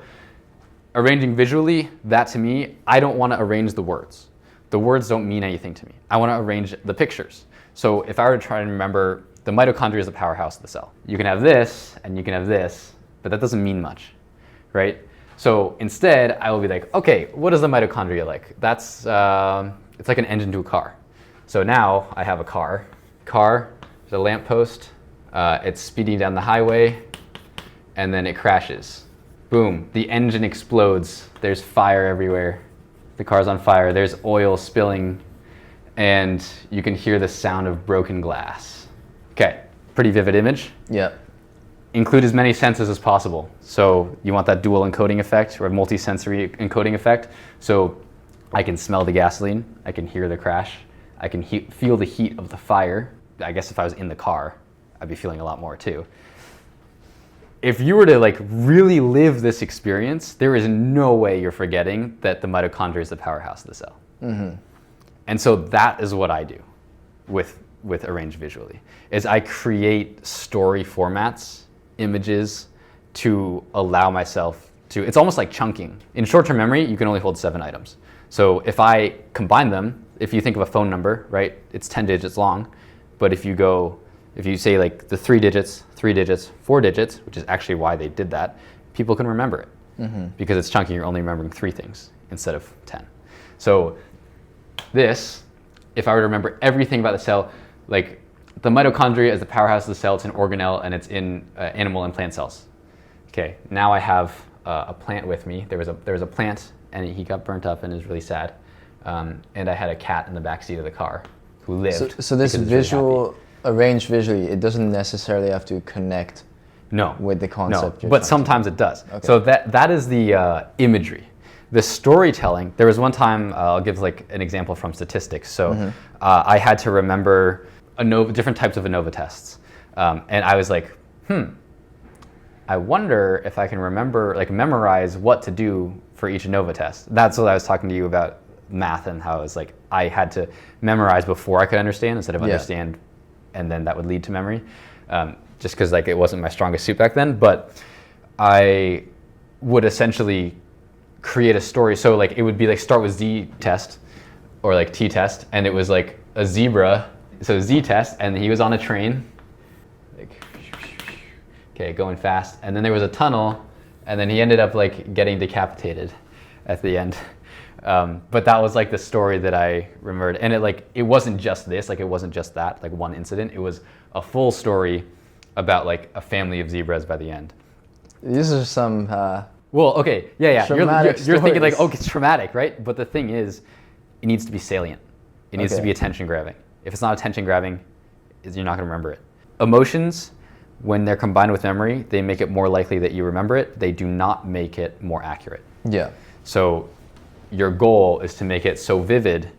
Speaker 2: arranging visually, that to me, I don't want to arrange the words. The words don't mean anything to me. I want to arrange the pictures. So if I were to try and remember the mitochondria is the powerhouse of the cell. You can have this and you can have this, but that doesn't mean much, right? So instead, I will be like, okay, what is the mitochondria like? That's, it's like an engine to a car. So now I have a car. There's a lamppost. It's speeding down the highway, and then it crashes. Boom, the engine explodes. There's fire everywhere. The car's on fire. There's oil spilling, and you can hear the sound of broken glass. Okay, pretty vivid image.
Speaker 3: Yeah.
Speaker 2: Include as many senses as possible. So you want that dual encoding effect or multi-sensory encoding effect. So I can smell the gasoline. I can hear the crash. I can feel the heat of the fire. I guess if I was in the car, I'd be feeling a lot more too. If you were to like really live this experience, there is no way you're forgetting that the mitochondria is the powerhouse of the cell. And so that is what I do with Arrange Visually, is I create story formats, images, to allow myself to, it's almost like chunking. In short-term memory, you can only hold 7 items. So if I combine them, if you think of a phone number, right, it's 10 digits long, but if you say like the 3 digits, 4 digits, which is actually why they did that, people can remember it. Because it's chunking, you're only remembering 3 things instead of 10. So this, if I were to remember everything about the cell, like the mitochondria is the powerhouse of the cell, it's an organelle, and it's in animal and plant cells. Okay, now I have a plant with me. There was a plant, and he got burnt up and is really sad. And I had a cat in the back seat of the car who lived.
Speaker 3: So this
Speaker 2: because it's really
Speaker 3: visual,
Speaker 2: happy.
Speaker 3: arranged visually, it doesn't necessarily have to connect
Speaker 2: No,
Speaker 3: with the concept.
Speaker 2: no, but sometimes it does.
Speaker 3: Okay.
Speaker 2: So that is the imagery. The storytelling, there was one time, I'll give like an example from statistics. So I had to remember different types of ANOVA tests. And I was like, I wonder if I can remember, like memorize what to do for each ANOVA test. That's what I was talking to you about math and how it was like, I had to memorize before I could understand instead of understand, and then that would lead to memory. Just because like it wasn't my strongest suit back then, but I would essentially create a story. So like it would be like start with Z test or like T test, and it was like a zebra, so Z test, and he was on a train, like okay, going fast, and then there was a tunnel, and then he ended up like getting decapitated at the end. But that was like the story that I remembered, and it wasn't just this, like it wasn't just that, like one incident. It was a full story about like a family of zebras by the end.
Speaker 3: These are some
Speaker 2: Well, okay, yeah.
Speaker 3: traumatic
Speaker 2: You're thinking like,
Speaker 3: stories.
Speaker 2: oh, it's traumatic, right? But the thing is, it needs to be salient. It needs to
Speaker 3: Okay.
Speaker 2: be attention grabbing. If it's not attention grabbing, you're not going to remember it. Emotions, when they're combined with memory, they make it more likely that you remember it. They do not make it more accurate.
Speaker 3: Yeah.
Speaker 2: So your goal is to make it so vivid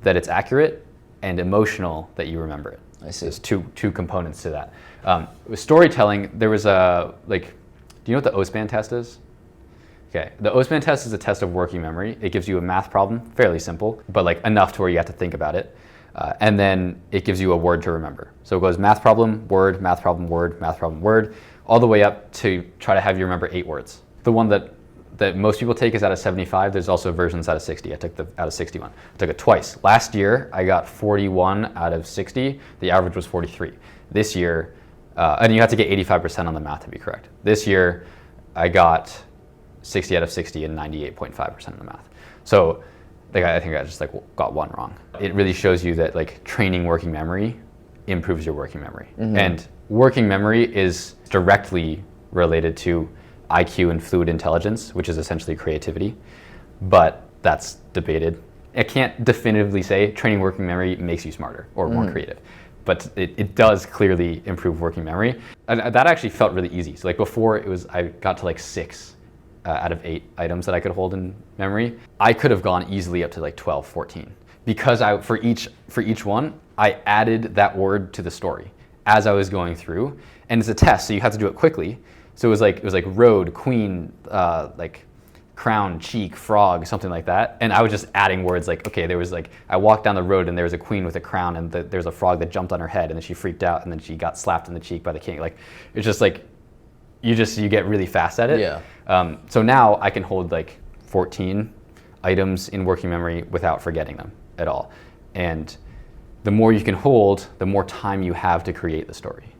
Speaker 2: that it's accurate and emotional that you remember it.
Speaker 3: I see.
Speaker 2: There's two components to that. With storytelling, there was a, like, do you know what the OSPAN test is? Okay, the OSPAN test is a test of working memory. It gives you a math problem, fairly simple, but like enough to where you have to think about it. And then it gives you a word to remember. So it goes math problem, word, math problem, word, math problem, word, all the way up to try to have you remember 8 words. The one that most people take is out of 75. There's also versions out of 60. I took the out of 61. I took it twice. Last year, I got 41 out of 60. The average was 43. This year, and you have to get 85% on the math to be correct. This year, I got 60 out of 60 and 98.5% of the math. So I think I just like got one wrong. It really shows you that like training working memory improves your working memory. And working memory is directly related to IQ and fluid intelligence, which is essentially creativity, but that's debated. I can't definitively say training working memory makes you smarter or more creative, but it does clearly improve working memory. And that actually felt really easy. So like before I got to like 6 out of 8 items that I could hold in memory. I could have gone easily up to like 12, 14 because for each one, I added that word to the story as I was going through, and it's a test, so you have to do it quickly. So it was like road, queen, like crown, cheek, frog, something like that. And I was just adding words like, okay, there was like, I walked down the road and there was a queen with a crown and there's a frog that jumped on her head and then she freaked out and then she got slapped in the cheek by the king. Like, it's just like, you get really fast at it.
Speaker 3: Yeah.
Speaker 2: So now I can hold like 14 items in working memory without forgetting them at all. And the more you can hold, the more time you have to create the story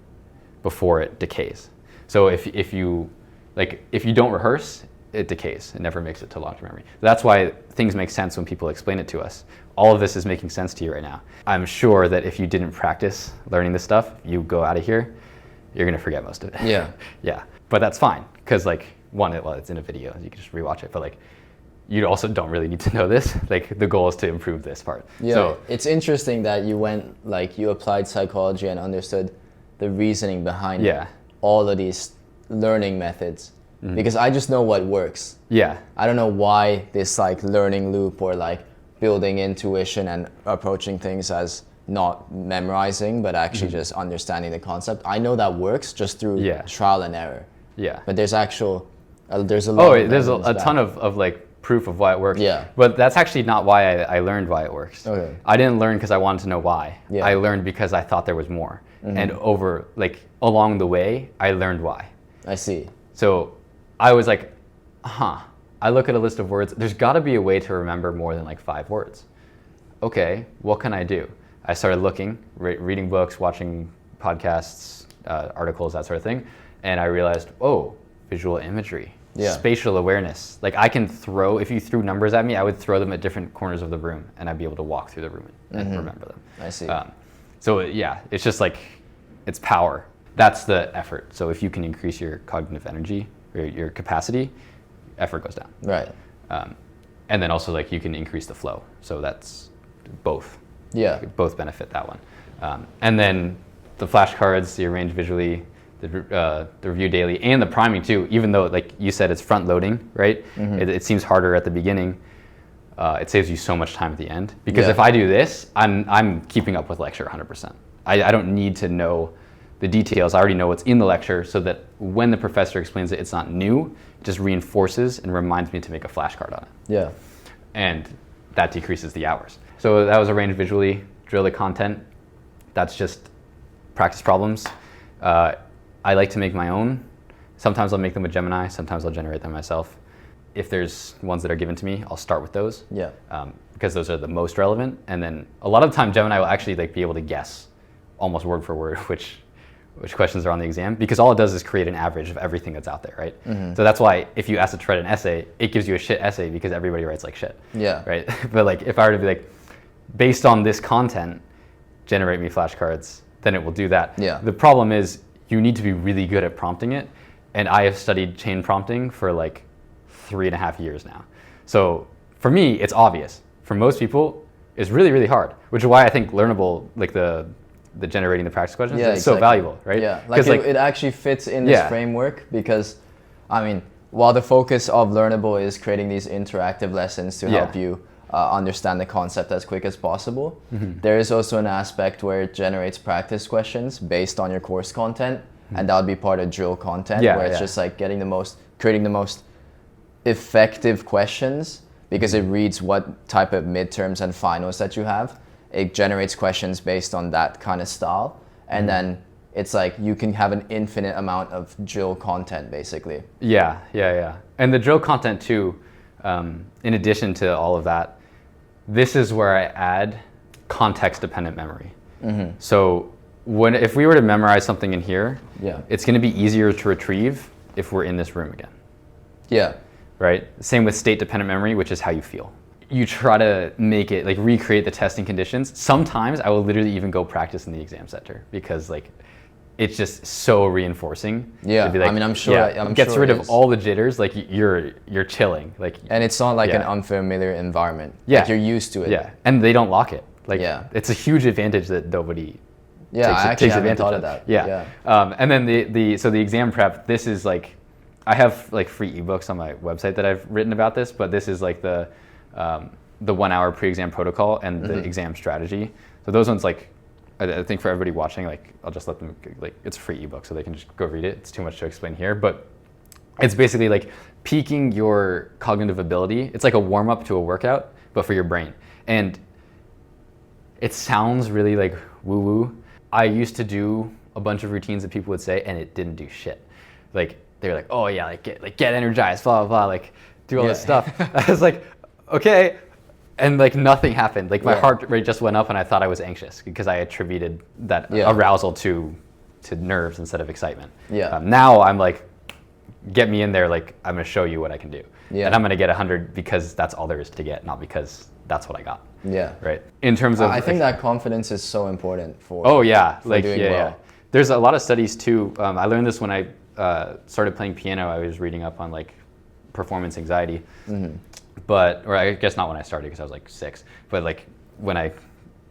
Speaker 2: before it decays. So if you don't rehearse, it decays. It never makes it to long-term memory. That's why things make sense when people explain it to us. All of this is making sense to you right now. I'm sure that if you didn't practice learning this stuff, you go out of here, you're gonna forget most of it.
Speaker 3: Yeah.
Speaker 2: Yeah, but that's fine, because like, it's in a video, you can just rewatch it, but like, you also don't really need to know this. Like, the goal is to improve this part.
Speaker 3: Yeah,
Speaker 2: So,
Speaker 3: it's interesting that you applied psychology and understood the reasoning behind
Speaker 2: yeah,
Speaker 3: all of these learning methods. Because I just know what works.
Speaker 2: yeah,
Speaker 3: I don't know why this like learning loop or like building intuition and approaching things as not memorizing, but actually just understanding the concept. I know that works just through trial and error.
Speaker 2: yeah.
Speaker 3: But there's a lot
Speaker 2: There's
Speaker 3: of
Speaker 2: a ton of like proof of why it works.
Speaker 3: Yeah.
Speaker 2: But that's actually not why I learned why it works.
Speaker 3: Okay.
Speaker 2: I didn't learn because I wanted to know why.
Speaker 3: Yeah.
Speaker 2: I learned because I thought there was more. And along the way, I learned why.
Speaker 3: I see.
Speaker 2: So I was like, I look at a list of words. There's got to be a way to remember more than like 5 words. Okay, what can I do? I started looking, reading books, watching podcasts, articles, that sort of thing. And I realized, visual imagery. spatial awareness. Like I can throw, if you threw numbers at me, I would throw them at different corners of the room and I'd be able to walk through the room and remember them.
Speaker 3: I see.
Speaker 2: So yeah, it's just like, it's power. That's the effort. So if you can increase your cognitive energy or your capacity, effort goes down.
Speaker 3: Right.
Speaker 2: And then also like you can increase the flow. So that's both.
Speaker 3: Yeah.
Speaker 2: Both benefit that one. And then the flashcards, the arrange visually, the review daily, and the priming too, even though like you said, it's front loading, right? It seems harder at the beginning. It saves you so much time at the end. Because if I do this, I'm keeping up with lecture 100%. I don't need to know the details. I already know what's in the lecture so that when the professor explains it, it's not new. It just reinforces and reminds me to make a flashcard on it.
Speaker 3: Yeah.
Speaker 2: And that decreases the hours. So that was arranged visually, drill the content. That's just practice problems. I like to make my own. Sometimes I'll make them with Gemini, sometimes I'll generate them myself. If there's ones that are given to me, I'll start with those.
Speaker 3: Yeah.
Speaker 2: Because those are the most relevant. And then a lot of the time Gemini will actually like be able to guess almost word for word which questions are on the exam, because all it does is create an average of everything that's out there, right? So that's why if you ask it to write an essay, it gives you a shit essay because everybody writes like shit.
Speaker 3: Yeah.
Speaker 2: Right? But like if I were to be like, based on this content, generate me flashcards, then it will do that.
Speaker 3: Yeah.
Speaker 2: The problem is you need to be really good at prompting it. And I have studied chain prompting for like 3.5 years now. So for me, it's obvious. For most people, it's really, really hard, which is why I think Learnable, like the generating the practice questions, is so valuable, right?
Speaker 3: Yeah, like it actually fits in this framework because, I mean, while the focus of Learnable is creating these interactive lessons to help you understand the concept as quick as possible, there is also an aspect where it generates practice questions based on your course content, and that would be part of drill content, where it's just like creating the most effective questions because it reads what type of midterms and finals that you have. It generates questions based on that kind of style, and then it's like you can have an infinite amount of drill content basically.
Speaker 2: Yeah. And the drill content too, in addition to all of that, this is where I add context-dependent memory. So if we were to memorize something in here, it's going to be easier to retrieve if we're in this room again.
Speaker 3: Yeah.
Speaker 2: Right? Same with state-dependent memory, which is how you feel. You try to make it, like recreate the testing conditions. Sometimes I will literally even go practice in the exam center because like it's just so reinforcing.
Speaker 3: Yeah,
Speaker 2: like,
Speaker 3: I mean, I'm sure.
Speaker 2: It gets rid of all the jitters. Like you're chilling. Like,
Speaker 3: and it's not like an unfamiliar environment.
Speaker 2: Yeah,
Speaker 3: like you're used to it.
Speaker 2: Yeah, and they don't lock it. Like, it's a huge advantage that nobody.
Speaker 3: Yeah, I actually haven't thought of that.
Speaker 2: Yeah. And then the exam prep. This is like, I have like free ebooks on my website that I've written about this, but this is like the 1 hour pre-exam protocol and the exam strategy. So those ones, like, I think for everybody watching, like, I'll just let them, like, it's a free ebook, so they can just go read it. It's too much to explain here, but it's basically like peaking your cognitive ability. It's like a warm up to a workout, but for your brain. And it sounds really like woo woo. I used to do a bunch of routines that people would say, and it didn't do shit. Like, they were like, oh yeah, like get energized, blah, blah, blah, like do all this stuff. I was like, okay. And like nothing happened. Like my heart rate just went up and I thought I was anxious because I attributed that arousal to nerves instead of excitement. Now I'm like, get me in there, like I'm gonna show you what I can do. And I'm gonna get 100 because that's all there is to get, not because that's what I got. Right. In terms of,
Speaker 3: I think that confidence is so important for.
Speaker 2: Oh yeah, like
Speaker 3: doing well.
Speaker 2: There's a lot of studies too. I learned this when I started playing piano. I was reading up on like performance anxiety. Or I guess not when I started because I was like 6, but like when I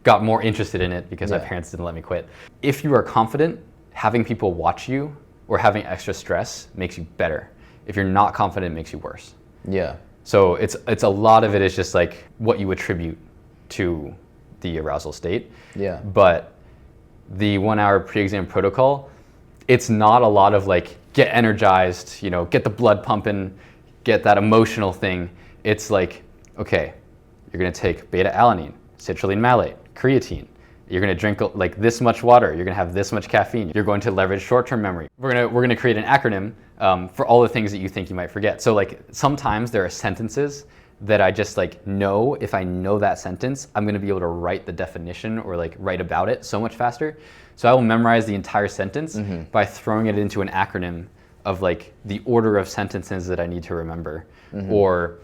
Speaker 2: got more interested in it because my parents didn't let me quit. If you are confident, having people watch you or having extra stress makes you better. If you're not confident, it makes you worse. So it's a lot of it is just like what you attribute to the arousal state. But the 1 hour pre-exam protocol, it's not a lot of like get energized, get the blood pumping, get that emotional thing. It's like, okay, you're gonna take beta-alanine, citrulline malate, creatine. You're gonna drink like this much water. You're gonna have this much caffeine. You're going to leverage short-term memory. We're gonna create an acronym for all the things that you think you might forget. So like sometimes there are sentences that I just like know, if I know that sentence, I'm gonna be able to write the definition or like write about it so much faster. So I will memorize the entire sentence by throwing it into an acronym of like the order of sentences that I need to remember, or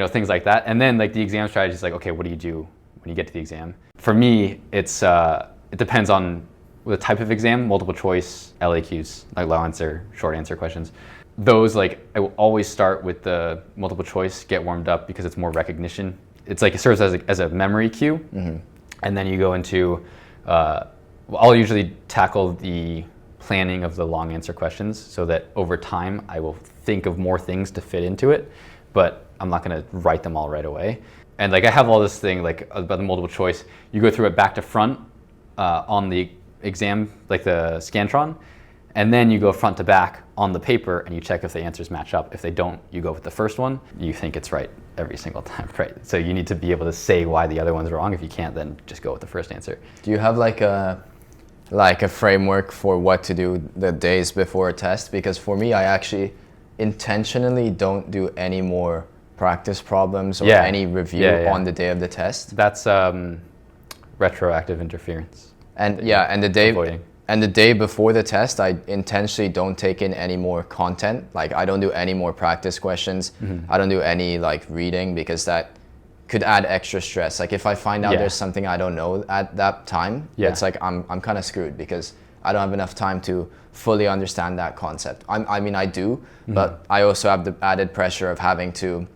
Speaker 2: things like that. And then like the exam strategy is like, okay, what do you do when you get to the exam? For me, it depends on the type of exam, multiple choice, LAQs, like low answer, short answer questions. Those, like, I will always start with the multiple choice, get warmed up because it's more recognition. It's like it serves as a memory cue. And then you go into, I'll usually tackle the planning of the long answer questions so that over time I will think of more things to fit into it, but I'm not going to write them all right away. And like I have all this thing like about the multiple choice. You go through it back to front on the exam, like the Scantron, and then you go front to back on the paper and you check if the answers match up. If they don't, you go with the first one. You think it's right every single time, right? So you need to be able to say why the other one's wrong. If you can't, then just go with the first answer.
Speaker 3: Do you have like a framework for what to do the days before a test? Because for me, I actually intentionally don't do any more practice problems or any review on the day of the test.
Speaker 2: That's retroactive interference.
Speaker 3: And the day before the test, I intentionally don't take in any more content. Like I don't do any more practice questions. I don't do any like reading because that could add extra stress. Like if I find out there's something I don't know at that time, it's like I'm kind of screwed because I don't have enough time to fully understand that concept. I mean I do, but I also have the added pressure of having to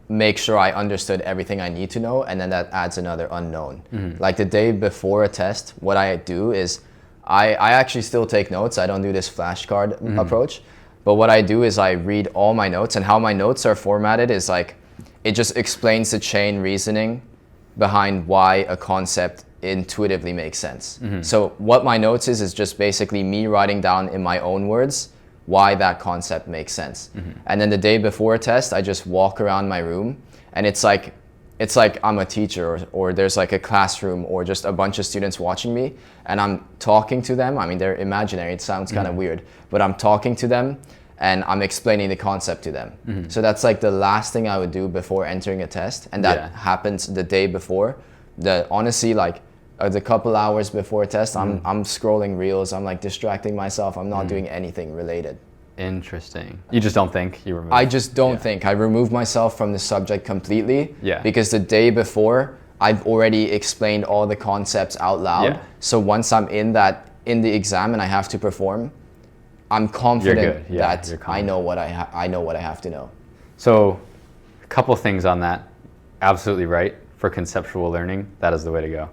Speaker 3: make sure I understood everything I need to know, and then that adds another unknown. Like the day before a test, what I do is I actually still take notes. I don't do this flashcard approach, but what I do is I read all my notes, and how my notes are formatted is like, it just explains the chain reasoning behind why a concept intuitively makes sense. So what my notes is just basically me writing down in my own words why that concept makes sense. And then the day before a test, I just walk around my room, and it's like I'm a teacher, or there's like a classroom or just a bunch of students watching me, and I'm talking to them. I mean, they're imaginary. It sounds kind of weird, but I'm talking to them and I'm explaining the concept to them. So that's like the last thing I would do before entering a test, and that happens the day before. Honestly, like the couple hours before a test, I'm scrolling reels. I'm like distracting myself. I'm not doing anything related.
Speaker 2: Interesting. You just don't think? You remove?
Speaker 3: I just don't think. I remove myself from the subject completely because the day before, I've already explained all the concepts out loud. So once I'm in the exam and I have to perform, I'm confident that I know what I have to know.
Speaker 2: So a couple things on that. Absolutely right. For conceptual learning, that is the way to go.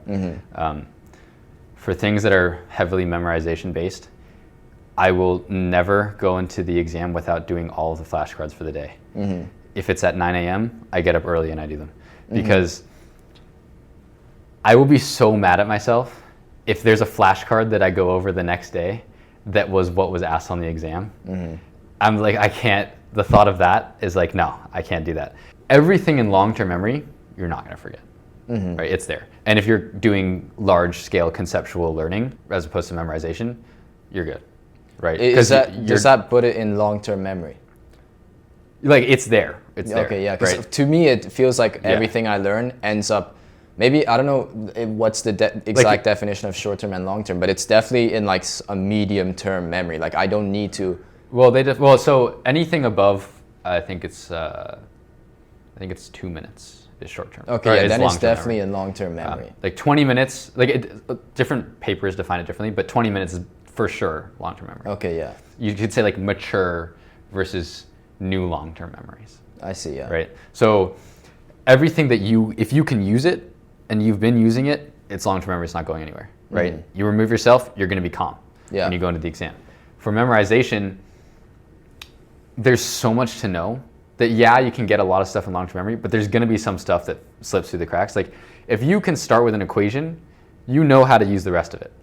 Speaker 2: For things that are heavily memorization based, I will never go into the exam without doing all of the flashcards for the day. If it's at 9 a.m., I get up early and I do them. Because I will be so mad at myself if there's a flashcard that I go over the next day that was what was asked on the exam. I'm like, I can't, the thought of that is like, no, I can't do that. Everything in long-term memory, you're not gonna forget, right? It's there. And if you're doing large-scale conceptual learning as opposed to memorization, you're good, right?
Speaker 3: Does that put it in long-term memory?
Speaker 2: Like it's there, it's there.
Speaker 3: Okay, yeah, because to me it feels like everything I learn ends up, maybe, I don't know what's the exact definition of short-term and long-term, but it's definitely in like a medium-term memory. Like I don't need to.
Speaker 2: Well, so anything above, I think it's 2 minutes is short-term.
Speaker 3: Okay, then it's definitely in long-term memory.
Speaker 2: Like 20 minutes, different papers define it differently, but 20 minutes is for sure long-term memory.
Speaker 3: Okay, yeah.
Speaker 2: You could say like mature versus new long-term memories.
Speaker 3: I see, yeah.
Speaker 2: Right? So everything that if you can use it and you've been using it, it's long-term memory, it's not going anywhere, right? You remove yourself, you're gonna be calm when you go into the exam. For memorization, there's so much to know that you can get a lot of stuff in long-term memory, but there's gonna be some stuff that slips through the cracks. Like if you can start with an equation, you know how to use the rest of it,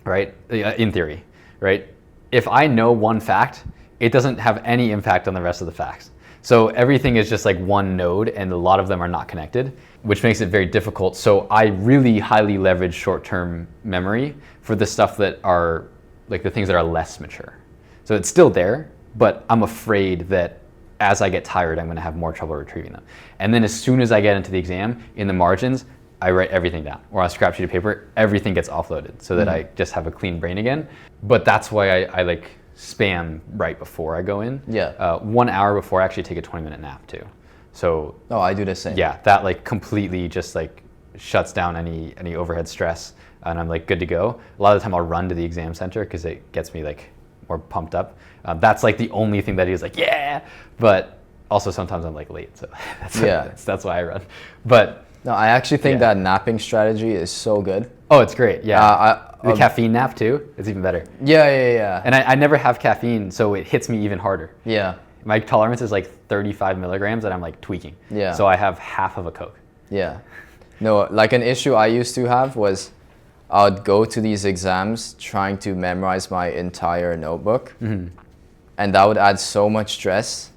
Speaker 2: right? In theory, right? If I know one fact, it doesn't have any impact on the rest of the facts. So everything is just like one node, and a lot of them are not connected, which makes it very difficult. So I really highly leverage short-term memory for the stuff that are like the things that are less mature. So it's still there, but I'm afraid that as I get tired, I'm going to have more trouble retrieving them. And then as soon as I get into the exam, in the margins, I write everything down. Or on a scrap sheet of paper, everything gets offloaded so that I just have a clean brain again. But that's why I like spam right before I go in.
Speaker 3: Yeah.
Speaker 2: 1 hour before I actually take a 20-minute nap too. So
Speaker 3: Oh, I do the same.
Speaker 2: yeah, that like completely just like shuts down any overhead stress, and I'm like good to go. A lot of the time I'll run to the exam center because it gets me like more pumped up. That's like the only thing that is like, yeah, but also sometimes I'm like late, so that's why I run. But
Speaker 3: no, I actually think that napping strategy is so good.
Speaker 2: Oh, it's great. Yeah. The caffeine nap too, it's even better.
Speaker 3: Yeah.
Speaker 2: And I never have caffeine, so it hits me even harder.
Speaker 3: Yeah.
Speaker 2: My tolerance is like 35 milligrams and I'm like tweaking.
Speaker 3: Yeah.
Speaker 2: So I have half of a Coke.
Speaker 3: Yeah. No, like an issue I used to have was I would go to these exams trying to memorize my entire notebook.
Speaker 2: Mm-hmm.
Speaker 3: And that would add so much stress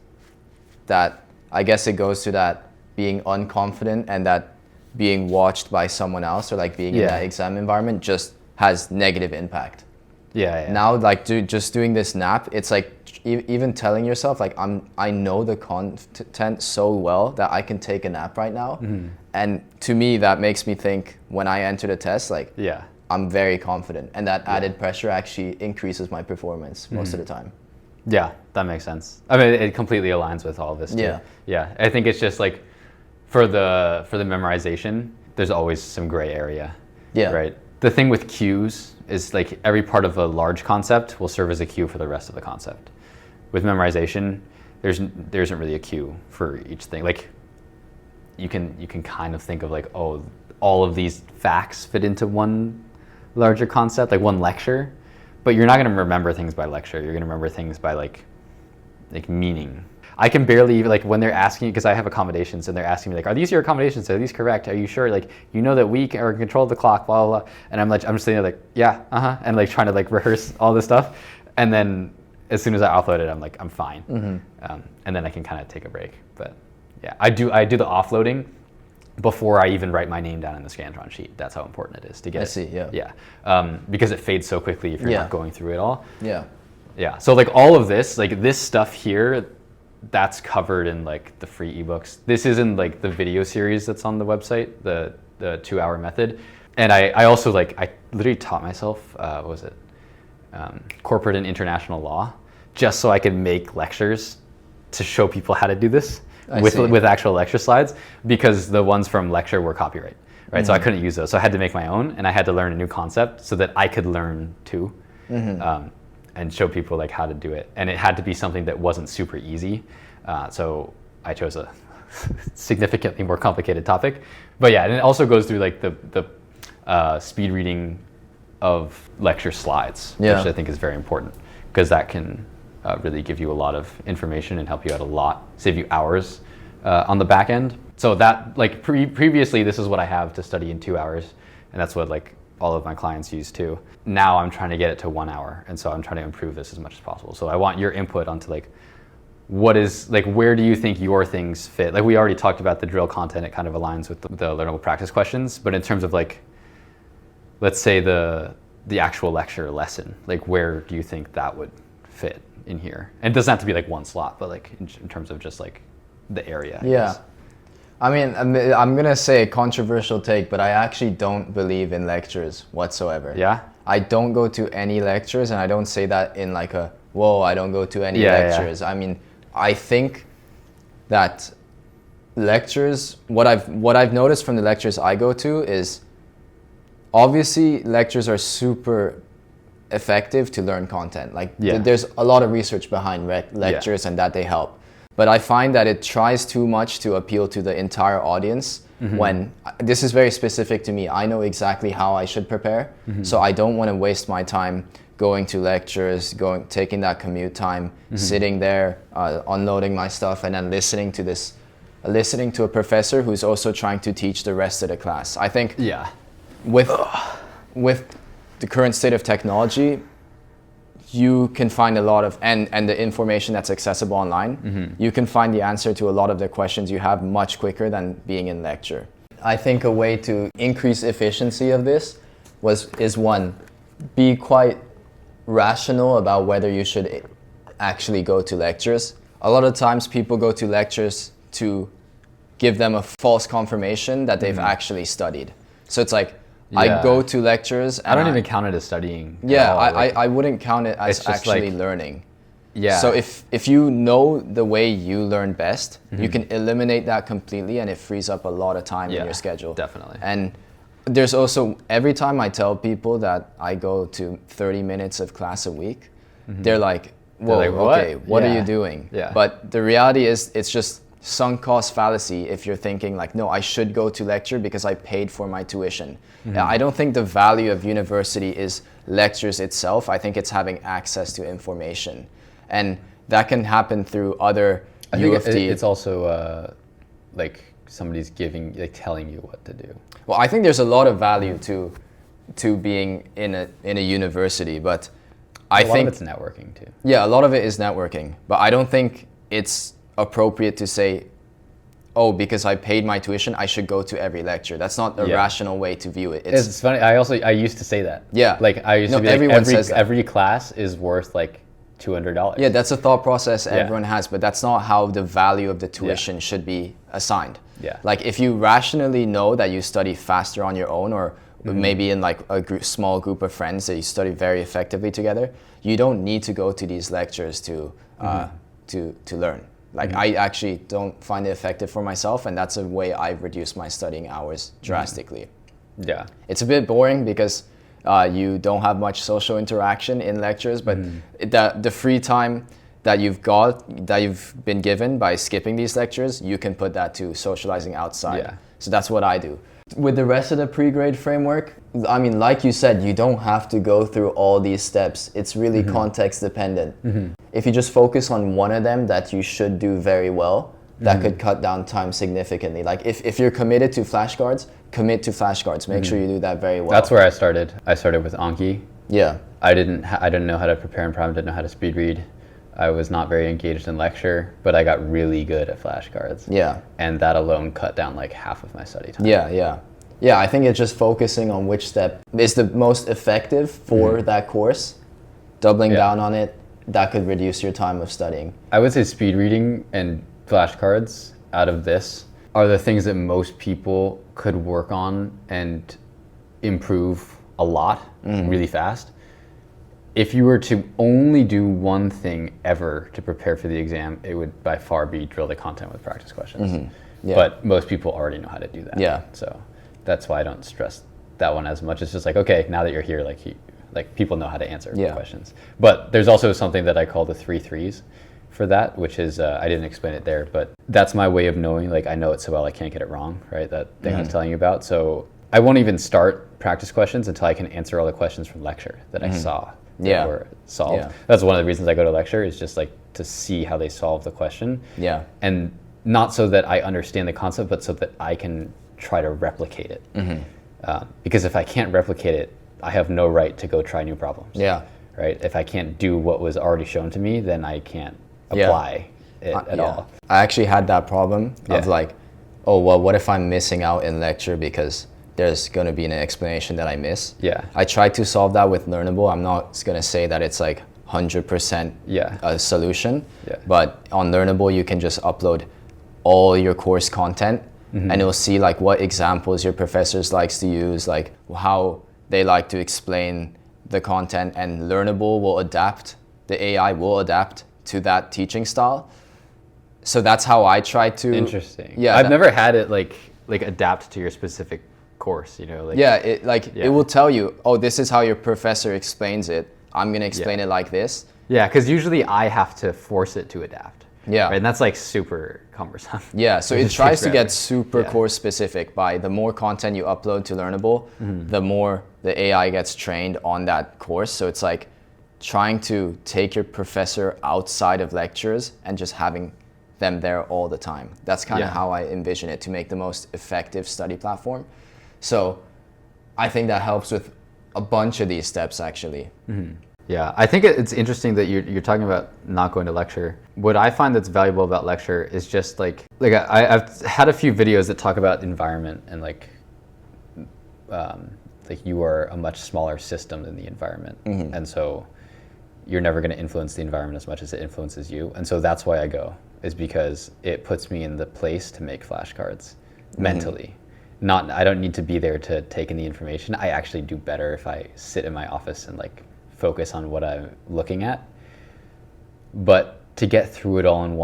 Speaker 3: that I guess it goes to that being unconfident and that being watched by someone else or like being in that exam environment just has negative impact.
Speaker 2: Yeah.
Speaker 3: Now, like just doing this nap, it's like even telling yourself like I know the content so well that I can take a nap right now.
Speaker 2: Mm-hmm.
Speaker 3: And to me, that makes me think when I enter the test, like I'm very confident, and that added pressure actually increases my performance most of the time.
Speaker 2: Yeah, that makes sense. I mean, it completely aligns with all of this too. Yeah. I think it's just like for the memorization, there's always some gray area.
Speaker 3: Yeah.
Speaker 2: Right. The thing with cues is like every part of a large concept will serve as a cue for the rest of the concept. With memorization, there isn't really a cue for each thing. Like you can kind of think of like, oh, all of these facts fit into one larger concept, like one lecture, but you're not going to remember things by lecture. You're going to remember things by like meaning. I can barely, like when they're asking, because I have accommodations and they're asking me like, are these your accommodations? Are these correct? Are you sure? Like, you know that we are in control of the clock, blah, blah, blah. And I'm just sitting there like, yeah, and like trying to like rehearse all this stuff. And then as soon as I offload it, I'm like, I'm fine. Mm-hmm. And then I can kind of take a break. But yeah, I do the offloading before I even write my name down in the Scantron sheet. That's how important it is to get because it fades so quickly if you're not going through it all. Yeah. So like all of this, like this stuff here, that's covered in like the free ebooks. This is in like the video series that's on the website, the 2-hour method. And I also like, I literally taught myself, corporate and international law, just so I could make lectures to show people how to do this with actual lecture slides, because the ones from lecture were copyright, right? Mm-hmm. So I couldn't use those. So I had to make my own, and I had to learn a new concept so that I could learn too. Mm-hmm. And show people like how to do it. And it had to be something that wasn't super easy. So I chose a significantly more complicated topic. But yeah, and it also goes through like the speed reading of lecture slides, which I think is very important, because that can really give you a lot of information and help you out a lot, save you hours on the back end. So that like previously, this is what I have to study in 2 hours. And that's what like all of my clients use too. Now I'm trying to get it to 1 hour. And so I'm trying to improve this as much as possible. So I want your input onto like, what is, like, where do you think your things fit? Like we already talked about the drill content, it kind of aligns with the learnable practice questions, but in terms of like, let's say the actual lecture lesson, like where do you think that would fit in here? And it doesn't have to be like one slot, but like in terms of just like the area. I guess.
Speaker 3: I mean, I'm going to say a controversial take, but I actually don't believe in lectures whatsoever.
Speaker 2: Yeah?
Speaker 3: I don't go to any lectures, and I don't say that in like a, whoa, I don't go to any lectures. I mean, I think that lectures, what I've noticed from the lectures I go to is, obviously lectures are super effective to learn content. Like there's a lot of research behind lectures and that they help. But I find that it tries too much to appeal to the entire audience. Mm-hmm. When this is very specific to me. I know exactly how I should prepare. Mm-hmm. So I don't want to waste my time going to lectures, taking that commute time, sitting there, unloading my stuff, and then listening to a professor who's also trying to teach the rest of the class. I think with the current state of technology, you can find a lot of, and the information that's accessible online, you can find the answer to a lot of the questions you have much quicker than being in lecture. I think a way to increase efficiency of this is one, be quite rational about whether you should actually go to lectures. A lot of times people go to lectures to give them a false confirmation that they've actually studied. So it's like, I
Speaker 2: Yeah.
Speaker 3: go to lectures. And
Speaker 2: I don't even count it as studying. at
Speaker 3: Yeah,
Speaker 2: all. Like,
Speaker 3: I wouldn't count it as
Speaker 2: it's just
Speaker 3: actually
Speaker 2: like-
Speaker 3: learning.
Speaker 2: yeah.
Speaker 3: So if you know the way you learn best, you can eliminate that completely, and it frees up a lot of time in your schedule.
Speaker 2: Definitely.
Speaker 3: And there's also, every time I tell people that I go to 30 minutes of class a week, they're like, whoa,
Speaker 2: like, "What?"
Speaker 3: okay, what are
Speaker 2: Yeah.
Speaker 3: you doing?
Speaker 2: Yeah.
Speaker 3: But the reality is, it's just sunk cost fallacy if you're thinking like, no, I should go to lecture because I paid for my tuition. I don't think the value of university is lectures itself. I think it's having access to information. And that can happen through other
Speaker 1: I
Speaker 3: U
Speaker 1: think
Speaker 3: of T.
Speaker 1: it's also like somebody's telling you what to do.
Speaker 3: Well, I think there's a lot of value to being in a university, but I
Speaker 1: A lot
Speaker 3: think
Speaker 1: of it's networking too.
Speaker 3: yeah, a lot of it is networking. But I don't think it's appropriate to say, oh, because I paid my tuition, I should go to every lecture. That's not a
Speaker 1: Yeah.
Speaker 3: rational way to view it.
Speaker 1: It's funny. I used to say that.
Speaker 3: Yeah.
Speaker 1: Like I used
Speaker 3: No,
Speaker 1: to be like
Speaker 3: everyone says that.
Speaker 1: every class is worth like $200.
Speaker 3: Yeah, that's a thought process everyone has, but that's not how the value of the tuition should be assigned.
Speaker 1: Yeah.
Speaker 3: Like if you rationally know that you study faster on your own, or maybe in like a small group of friends that you study very effectively together, you don't need to go to these lectures to learn. Like I actually don't find it effective for myself, and that's a way I've reduced my studying hours drastically.
Speaker 1: Yeah.
Speaker 3: It's a bit boring because you don't have much social interaction in lectures, but the free time that you've been given by skipping these lectures, you can put that to socializing outside.
Speaker 1: Yeah.
Speaker 3: So that's what I do. With the rest of the pre-grade framework, I mean, like you said, you don't have to go through all these steps. It's really context dependent. If you just focus on one of them that you should do very well, that could cut down time significantly. Like if you're committed to flashcards, commit to flashcards. Make sure you do that very well.
Speaker 1: That's where I started. I started with Anki.
Speaker 3: Yeah.
Speaker 1: I didn't know how to prepare in prime, didn't know how to speed read. I was not very engaged in lecture, but I got really good at flashcards.
Speaker 3: Yeah.
Speaker 1: And that alone cut down like half of my study time.
Speaker 3: Yeah, I think it's just focusing on which step is the most effective for that course, doubling down on it, that could reduce your time of studying.
Speaker 1: I would say speed reading and flashcards out of this are the things that most people could work on and improve a lot really fast. If you were to only do one thing ever to prepare for the exam, it would by far be drill the content with practice questions.
Speaker 3: Yeah.
Speaker 1: But most people already know how to do that.
Speaker 3: Yeah.
Speaker 1: So that's why I don't stress that one as much. It's just like, okay, now that you're here, like people know how to answer questions. But there's also something that I call the 3 3s for that, which is, I didn't explain it there, but that's my way of knowing, like I know it so well I can't get it wrong, right? That thing I was telling you about. So I won't even start practice questions until I can answer all the questions from lecture that I saw that were solved.
Speaker 3: Yeah.
Speaker 1: That's one of the reasons I go to lecture, is just like to see how they solve the question.
Speaker 3: Yeah.
Speaker 1: And not so that I understand the concept, but so that I can try to replicate it. Because if I can't replicate it, I have no right to go try new problems.
Speaker 3: Yeah.
Speaker 1: Right? If I can't do what was already shown to me, then I can't apply it at all.
Speaker 3: I actually had that problem of like, oh, well, what if I'm missing out in lecture because there's going to be an explanation that I miss?
Speaker 1: Yeah.
Speaker 3: I tried to solve that with Learnable. I'm not going to say that it's like 100% a solution, but on Learnable, you can just upload all your course content and it'll see like what examples your professors likes to use, like how they like to explain the content, and Learnable will adapt, the AI will adapt to that teaching style. So that's how I try to.
Speaker 1: Interesting.
Speaker 3: Yeah.
Speaker 1: I've never had it like adapt to your specific course, you know? Like,
Speaker 3: it will tell you, oh, this is how your professor explains it. I'm going to explain it like this.
Speaker 2: Yeah, because usually I have to force it to adapt.
Speaker 3: Yeah.
Speaker 2: Right? And that's like super cumbersome.
Speaker 3: Yeah, so
Speaker 2: It
Speaker 3: it
Speaker 2: just
Speaker 3: tries
Speaker 2: takes
Speaker 3: to
Speaker 2: forever.
Speaker 3: get super course specific by the more content you upload to Learnable, the more the AI gets trained on that course. So it's like trying to take your professor outside of lectures and just having them there all the time. That's kind of how I envision it, to make the most effective study platform. So I think that helps with a bunch of these steps actually.
Speaker 2: Yeah, I think it's interesting that you're talking about not going to lecture. What I find that's valuable about lecture is just like I've had a few videos that talk about environment and like you are a much smaller system than the environment, and so you're never going to influence the environment as much as it influences you. And so that's why I go, is because it puts me in the place to make flashcards mentally.
Speaker 1: I don't need to be there to take in the information. I actually do better if I sit in my office and like focus on what I'm looking at. But to get through it all in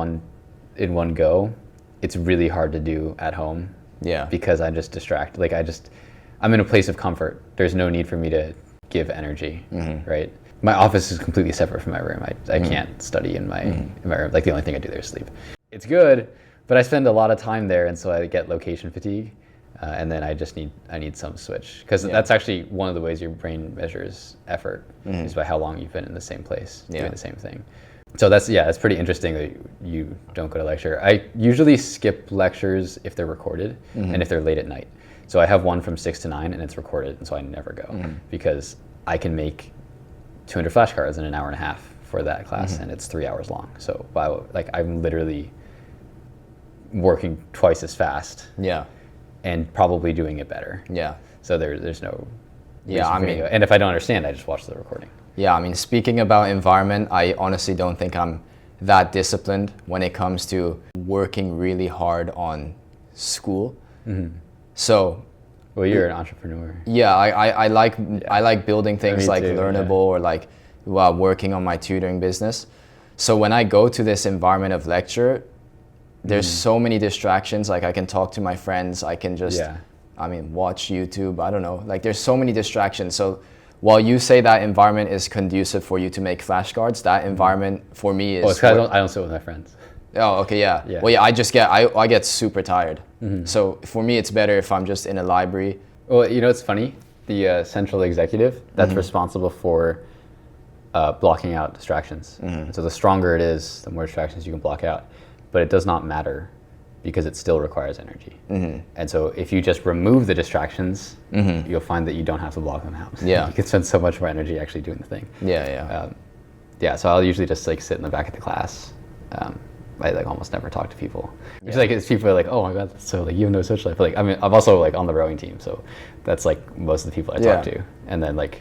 Speaker 1: one go, it's really hard to do at home.
Speaker 3: Yeah.
Speaker 1: Because I'm just distracted. Like I'm in a place of comfort. There's no need for me to give energy, right? My office is completely separate from my room. I can't study in my room. Like the only thing I do there is sleep. It's good, but I spend a lot of time there, and so I get location fatigue. And then I need some switch, because that's actually one of the ways your brain measures effort is by how long you've been in the same place doing the same thing. So that's pretty interesting that you don't go to lecture. I usually skip lectures if they're recorded and if they're late at night. So I have one from 6 to 9 and it's recorded, and so I never go because I can make 200 flashcards in an hour and a half for that class, and it's 3 hours long. So I'm literally working twice as fast.
Speaker 3: Yeah.
Speaker 1: And probably doing it better.
Speaker 3: Yeah.
Speaker 1: So there's no
Speaker 3: Yeah, I mean,
Speaker 1: and if I don't understand, I just watch the recording.
Speaker 3: Yeah, I mean, speaking about environment, I honestly don't think I'm that disciplined when it comes to working really hard on school. So,
Speaker 1: well, you're an entrepreneur.
Speaker 3: Yeah, I like building things like Learnable or like working on my tutoring business. So when I go to this environment of lecture, there's so many distractions. Like I can talk to my friends, I can just, watch YouTube. I don't know. Like there's so many distractions. So while you say that environment is conducive for you to make flashcards, that environment for me is.
Speaker 1: Oh, it's because I don't sit with my friends.
Speaker 3: Oh, okay, yeah. Well, yeah, I get super tired. So for me, it's better if I'm just in a library.
Speaker 1: Well, you know, it's funny. The central executive that's responsible for blocking out distractions. So the stronger it is, the more distractions you can block out. But it does not matter because it still requires energy. And so if you just remove the distractions, you'll find that you don't have to block them out.
Speaker 3: Yeah.
Speaker 1: You can spend so much more energy actually doing the thing. So I'll usually just like sit in the back of the class. I like almost never talk to people. It's like it's people are like, oh my god, so like you have no social life. But like I mean, I'm also like on the rowing team, so that's like most of the people I talk to, and then like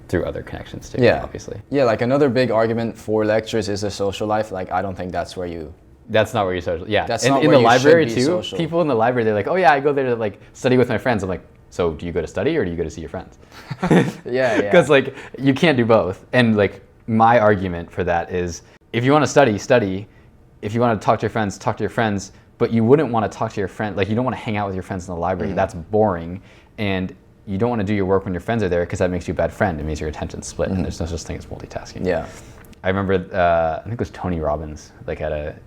Speaker 1: through other connections too. Obviously.
Speaker 3: Yeah, like another big argument for lectures is the social life. Like I don't think that's where you.
Speaker 1: That's not where you social. Yeah,
Speaker 3: that's
Speaker 1: and
Speaker 3: not
Speaker 1: in
Speaker 3: where
Speaker 1: the
Speaker 3: you
Speaker 1: library
Speaker 3: should be
Speaker 1: too.
Speaker 3: social.
Speaker 1: People in the library, they're like, oh yeah, I go there to like study with my friends. I'm like, so do you go to study or do you go to see your friends?
Speaker 3: Yeah.
Speaker 1: Because like you can't do both. And like my argument for that is, if you want to study, study. If you want to talk to your friends, talk to your friends. But you wouldn't want to talk to your friend. Like you don't want to hang out with your friends in the library. That's boring. And you don't want to do your work when your friends are there because that makes you a bad friend. It means your attention's split. And there's no such thing as multitasking.
Speaker 3: Yeah.
Speaker 1: I remember, I think it was Tony Robbins, like at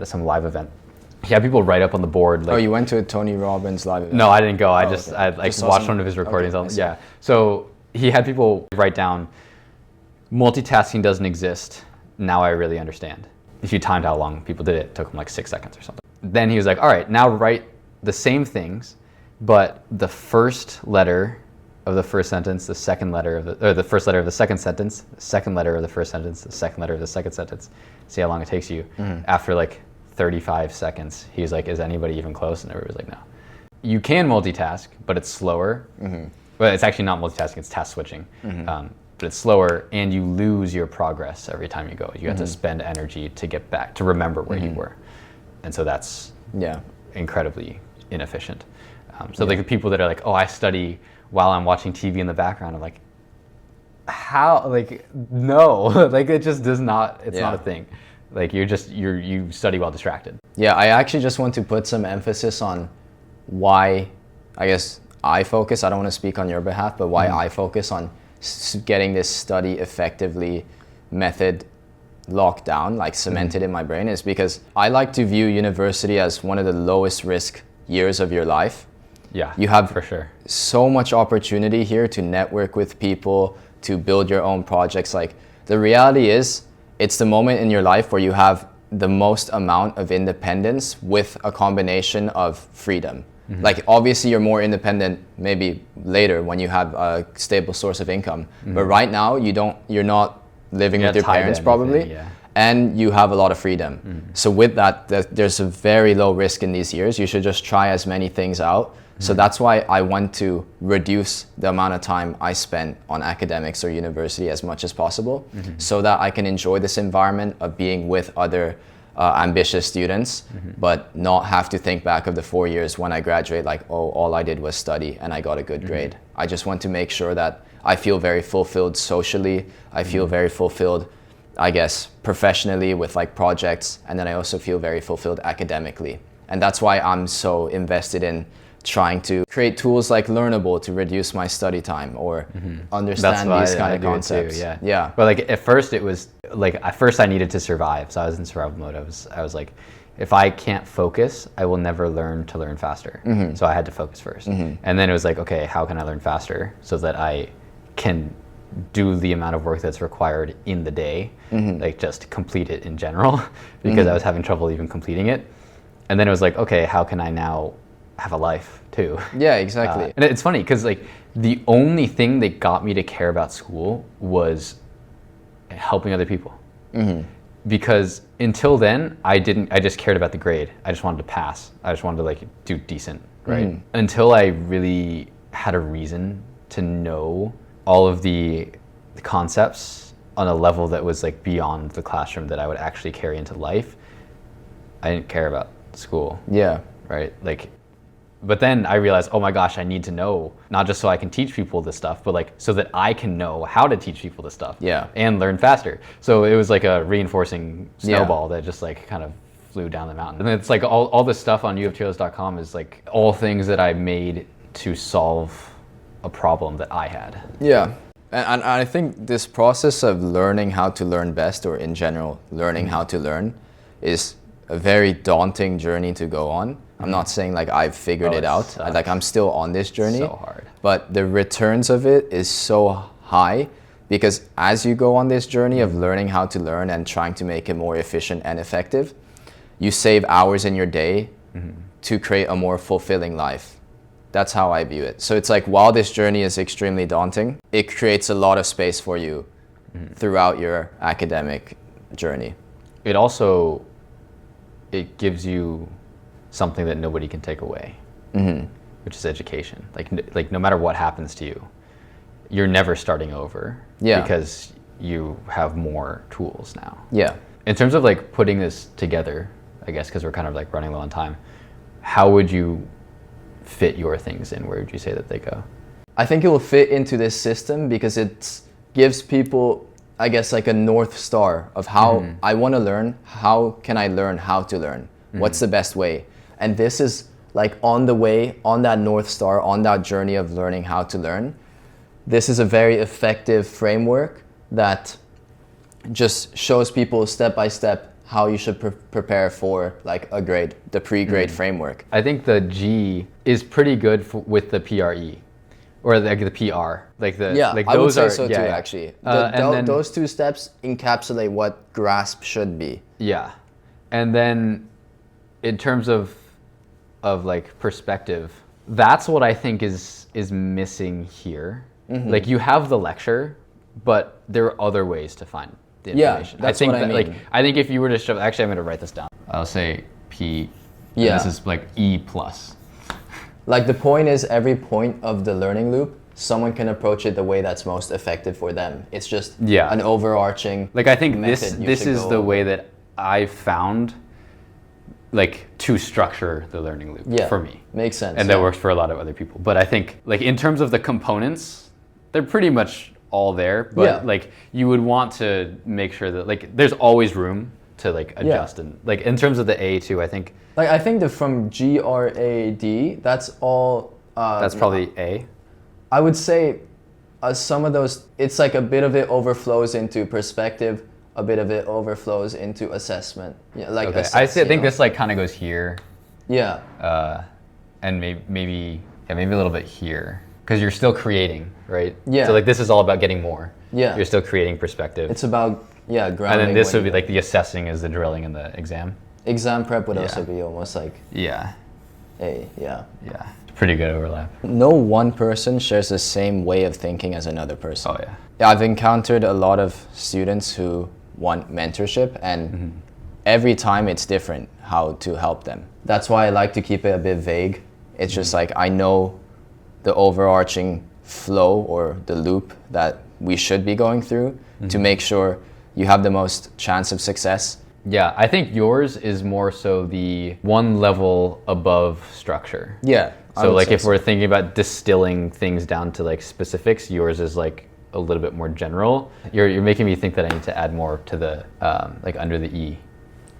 Speaker 1: some live event. He had people write up on the board. Like,
Speaker 3: oh, you went to a Tony Robbins live event?
Speaker 1: No, I didn't go. I
Speaker 3: just
Speaker 1: watched one of his recordings.
Speaker 3: Okay,
Speaker 1: Yeah. So he had people write down, multitasking doesn't exist. Now I really understand. If you timed how long people did it, it took them like 6 seconds or something. Then he was like, all right, now write the same things, but the first letter of the first sentence, the second letter of the first letter of the second sentence, the second letter of the first sentence, the second letter of the second sentence. See how long it takes you. After like 35 seconds, he's like, is anybody even close? And everybody's like, no. You can multitask, but it's slower. Well, it's actually not multitasking, it's task switching. But it's slower and you lose your progress every time you go. You have to spend energy to get back, to remember where you were. And so that's incredibly inefficient. So like the people that are like, oh, I study while I'm watching TV in the background, I'm like, how? Like, no, like it just does not, it's not a thing. Like you study while distracted.
Speaker 3: Yeah, I actually just want to put some emphasis on why, I guess, I focus, I don't want to speak on your behalf, but why I focus on getting this study effectively method locked down, like cemented in my brain, is because I like to view university as one of the lowest risk years of your life.
Speaker 1: Yeah,
Speaker 3: you have
Speaker 1: for sure
Speaker 3: so much opportunity here to network with people, to build your own projects. Like the reality is, it's the moment in your life where you have the most amount of independence with a combination of freedom. Like obviously you're more independent maybe later when you have a stable source of income, but right now you're not living with your parents probably, and you have a lot of freedom. So with that, there's a very low risk in these years. You should just try as many things out. So that's why I want to reduce the amount of time I spend on academics or university as much as possible, so that I can enjoy this environment of being with other ambitious students, but not have to think back of the 4 years when I graduate like, oh, all I did was study and I got a good grade. I just want to make sure that I feel very fulfilled socially. I feel very fulfilled, I guess, professionally with like projects, and then I also feel very fulfilled academically. And that's why I'm so invested in trying to create tools like Learnable to reduce my study time or understand these kind of concepts.
Speaker 2: Too,
Speaker 3: yeah.
Speaker 2: But like at first it was like, at first I needed to survive. So I was in survival mode. I was like, if I can't focus, I will never learn to learn faster. So I had to focus first. And then it was like, okay, how can I learn faster so that I can do the amount of work that's required in the day, like just complete it in general, because I was having trouble even completing it. And then it was like, okay, how can I now have a life too?
Speaker 3: Yeah, exactly.
Speaker 2: And it's funny because like the only thing that got me to care about school was helping other people. Because until then, I just cared about the grade. I just wanted to pass. I just wanted to like do decent, right? Until I really had a reason to know all of the concepts on a level that was like beyond the classroom that I would actually carry into life, I didn't care about school.
Speaker 3: Yeah.
Speaker 2: Right? Like, but then I realized, oh my gosh, I need to know, not just so I can teach people this stuff, but like so that I can know how to teach people this stuff.
Speaker 3: Yeah.
Speaker 2: And learn faster. So it was like a reinforcing snowball that just like kind of flew down the mountain. And it's like all the stuff on uoftearless.com is like all things that I made to solve a problem that I had.
Speaker 3: Yeah. And I think this process of learning how to learn best, or in general, learning how to learn, is a very daunting journey to go on. I'm not saying like I've figured it out. Like I'm still on this journey.
Speaker 2: So hard.
Speaker 3: But the returns of it is so high, because as you go on this journey of learning how to learn and trying to make it more efficient and effective, you save hours in your day to create a more fulfilling life. That's how I view it. So it's like, while this journey is extremely daunting, it creates a lot of space for you throughout your academic journey.
Speaker 2: It also, it gives you something that nobody can take away, which is education. Like no matter what happens to you, you're never starting over, because you have more tools now.
Speaker 3: Yeah.
Speaker 2: In terms of like putting this together, I guess, because we're kind of like running low on time, how would you fit your things in? Where would you say that they go?
Speaker 3: I think it will fit into this system because it gives people, I guess, like a North Star of how I want to learn. How can I learn how to learn? What's the best way? And this is like on the way, on that North Star, on that journey of learning how to learn. This is a very effective framework that just shows people step by step how you should prepare for like a grade, the pre-grade framework.
Speaker 2: I think the G is pretty good with the PRE, or like the PR. Like the like
Speaker 3: I would
Speaker 2: those
Speaker 3: say
Speaker 2: are
Speaker 3: so too. Actually, those two steps encapsulate what grasp should be.
Speaker 2: Yeah, and then in terms of like perspective, that's what I think is missing here. Like you have the lecture, but there are other ways to find the information.
Speaker 3: That's what I mean.
Speaker 2: Like I think if you were to show, actually I'm going to write this down. I'll say P.
Speaker 3: Yeah.
Speaker 2: This is like E plus.
Speaker 3: Like the point is, every point of the learning loop, someone can approach it the way that's most effective for them. It's just an overarching.
Speaker 2: Like I think this is the way that I found like to structure the learning loop for me.
Speaker 3: Makes sense.
Speaker 2: And that works for a lot of other people. But I think like in terms of the components, they're pretty much all there, but like you would want to make sure that like there's always room to like adjust and like in terms of the A too, I think
Speaker 3: that from GRAD, that's all
Speaker 2: that's probably A.
Speaker 3: I would say some of those, it's like a bit of it overflows into perspective, a bit of it overflows into assessment. Like
Speaker 2: I think this like kind of goes here.
Speaker 3: Yeah.
Speaker 2: And maybe a little bit here. Because you're still creating, right?
Speaker 3: Yeah.
Speaker 2: So like this is all about getting more.
Speaker 3: Yeah.
Speaker 2: You're still creating perspective.
Speaker 3: It's about grounding.
Speaker 2: And then this would be like the assessing is the drilling in the exam.
Speaker 3: Exam prep would also be almost like
Speaker 2: A.
Speaker 3: Yeah.
Speaker 2: Pretty good overlap.
Speaker 3: No one person shares the same way of thinking as another person.
Speaker 2: Oh yeah.
Speaker 3: I've encountered a lot of students who want mentorship, and every time it's different how to help them. That's why I like to keep it a bit vague. It's just like I know the overarching flow or the loop that we should be going through to make sure you have the most chance of success
Speaker 2: Yeah, I think yours is more so the one level above structure.
Speaker 3: Yeah.
Speaker 2: So like if we're thinking about distilling things down to like specifics, yours is like a little bit more general. You're making me think that I need to add more to the like under the E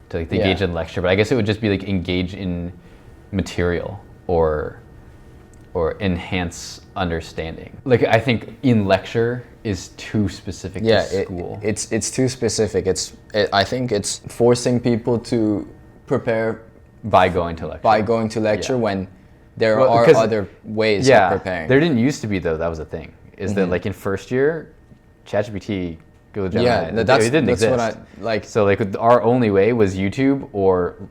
Speaker 2: to like the engage in lecture, but I guess it would just be like engage in material or enhance understanding. Like I think in lecture is too specific to school.
Speaker 3: It's too specific. I think it's forcing people to prepare
Speaker 2: by going to lecture.
Speaker 3: When there are other ways of preparing.
Speaker 2: There didn't used to be though. That was the thing. Is that like in first year, ChatGPT, Google Gemini, it didn't exist.
Speaker 3: What I like.
Speaker 2: So like our only way was YouTube or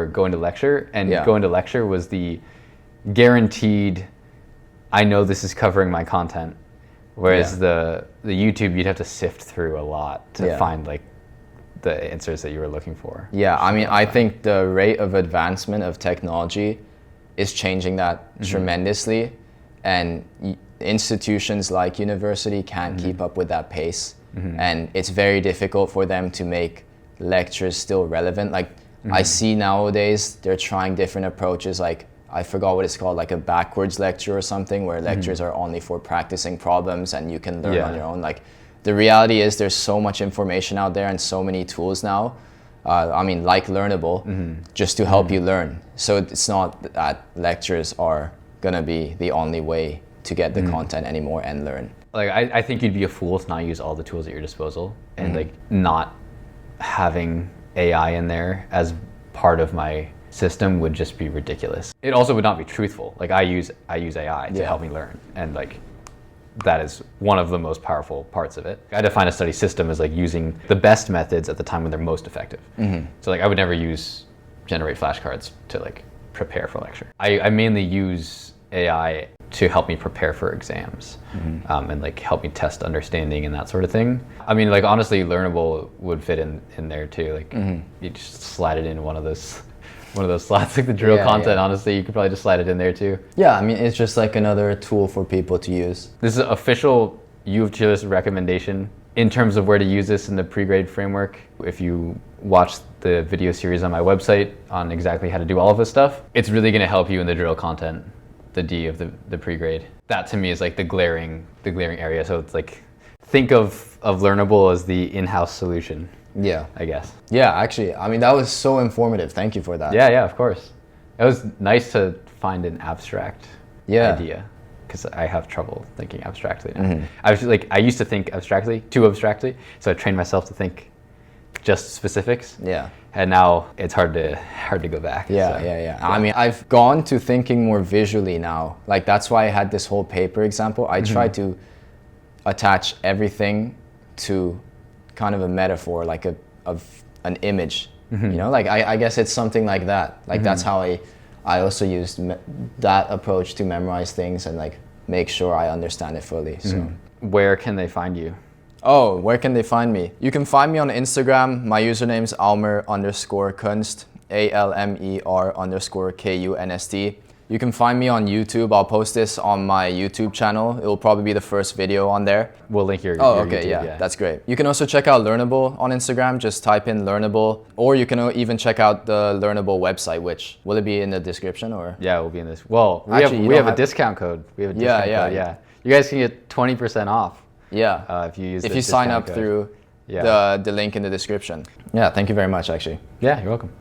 Speaker 2: going to lecture, and going to lecture was the guaranteed. I know this is covering my content, whereas the YouTube you'd have to sift through a lot to find like the answers that you were looking for.
Speaker 3: Yeah, I mean, I think the rate of advancement of technology is changing that tremendously, and institutions like university can't keep up with that pace, and it's very difficult for them to make lectures still relevant. Like I see nowadays they're trying different approaches, like I forgot what it's called, like a backwards lecture or something, where lectures are only for practicing problems and you can learn on your own. Like the reality is there's so much information out there and so many tools now. I mean, like Learnable, just to help you learn. So it's not that lectures are gonna be the only way to get the content anymore and learn.
Speaker 2: Like I think you'd be a fool to not use all the tools at your disposal, and like not having AI in there as part of my system would just be ridiculous. It also would not be truthful. Like I use AI to help me learn, and like that is one of the most powerful parts of it. I define a study system as like using the best methods at the time when they're most effective. So like I would never use generate flashcards to like prepare for lecture. I mainly use AI to help me prepare for exams, and like help me test understanding and that sort of thing. I mean, like honestly, Learnable would fit in there too. Like you just slide it in one of those slots, like the drill content. Honestly, you could probably just slide it in there too.
Speaker 3: Yeah, I mean, it's just like another tool for people to use.
Speaker 2: This is an official U of Chile's recommendation in terms of where to use this in the pre-grade framework. If you watch the video series on my website on exactly how to do all of this stuff, it's really going to help you in the drill content, the D of the pre-grade. That to me is like the glaring area. So it's like, think of Learnable as the in-house solution.
Speaker 3: Yeah,
Speaker 2: I guess.
Speaker 3: Yeah, actually, I mean, that was so informative. Thank you for that.
Speaker 2: Yeah, of course. It was nice to find an abstract idea, because I have trouble thinking abstractly now. I used to think too abstractly, so I trained myself to think just specifics. Yeah. And now it's hard to go back.
Speaker 3: Yeah. I mean, I've gone to thinking more visually now. Like that's why I had this whole paper example. I tried to attach everything to kind of a metaphor, like of an image. You know, like I guess it's something like that. Like that's how I also used that approach to memorize things and like make sure I understand it fully. So
Speaker 2: where can they find you?
Speaker 3: Oh, where can they find me? You can find me on Instagram. My username's Almer_Kunst, ALMER_KUNST. You can find me on YouTube. I'll post this on my YouTube channel. It will probably be the first video on there.
Speaker 2: We'll link your
Speaker 3: okay,
Speaker 2: YouTube,
Speaker 3: yeah, that's great. You can also check out Learnable on Instagram. Just type in Learnable, or you can even check out the Learnable website, which, will it be in the description or?
Speaker 2: Yeah, it will be in this. Well, we have a discount code. We have a discount code, yeah. You guys can get 20% off.
Speaker 3: Yeah,
Speaker 2: if you sign up
Speaker 3: through the link in the description. Yeah, thank you very much, actually.
Speaker 2: Yeah, you're welcome.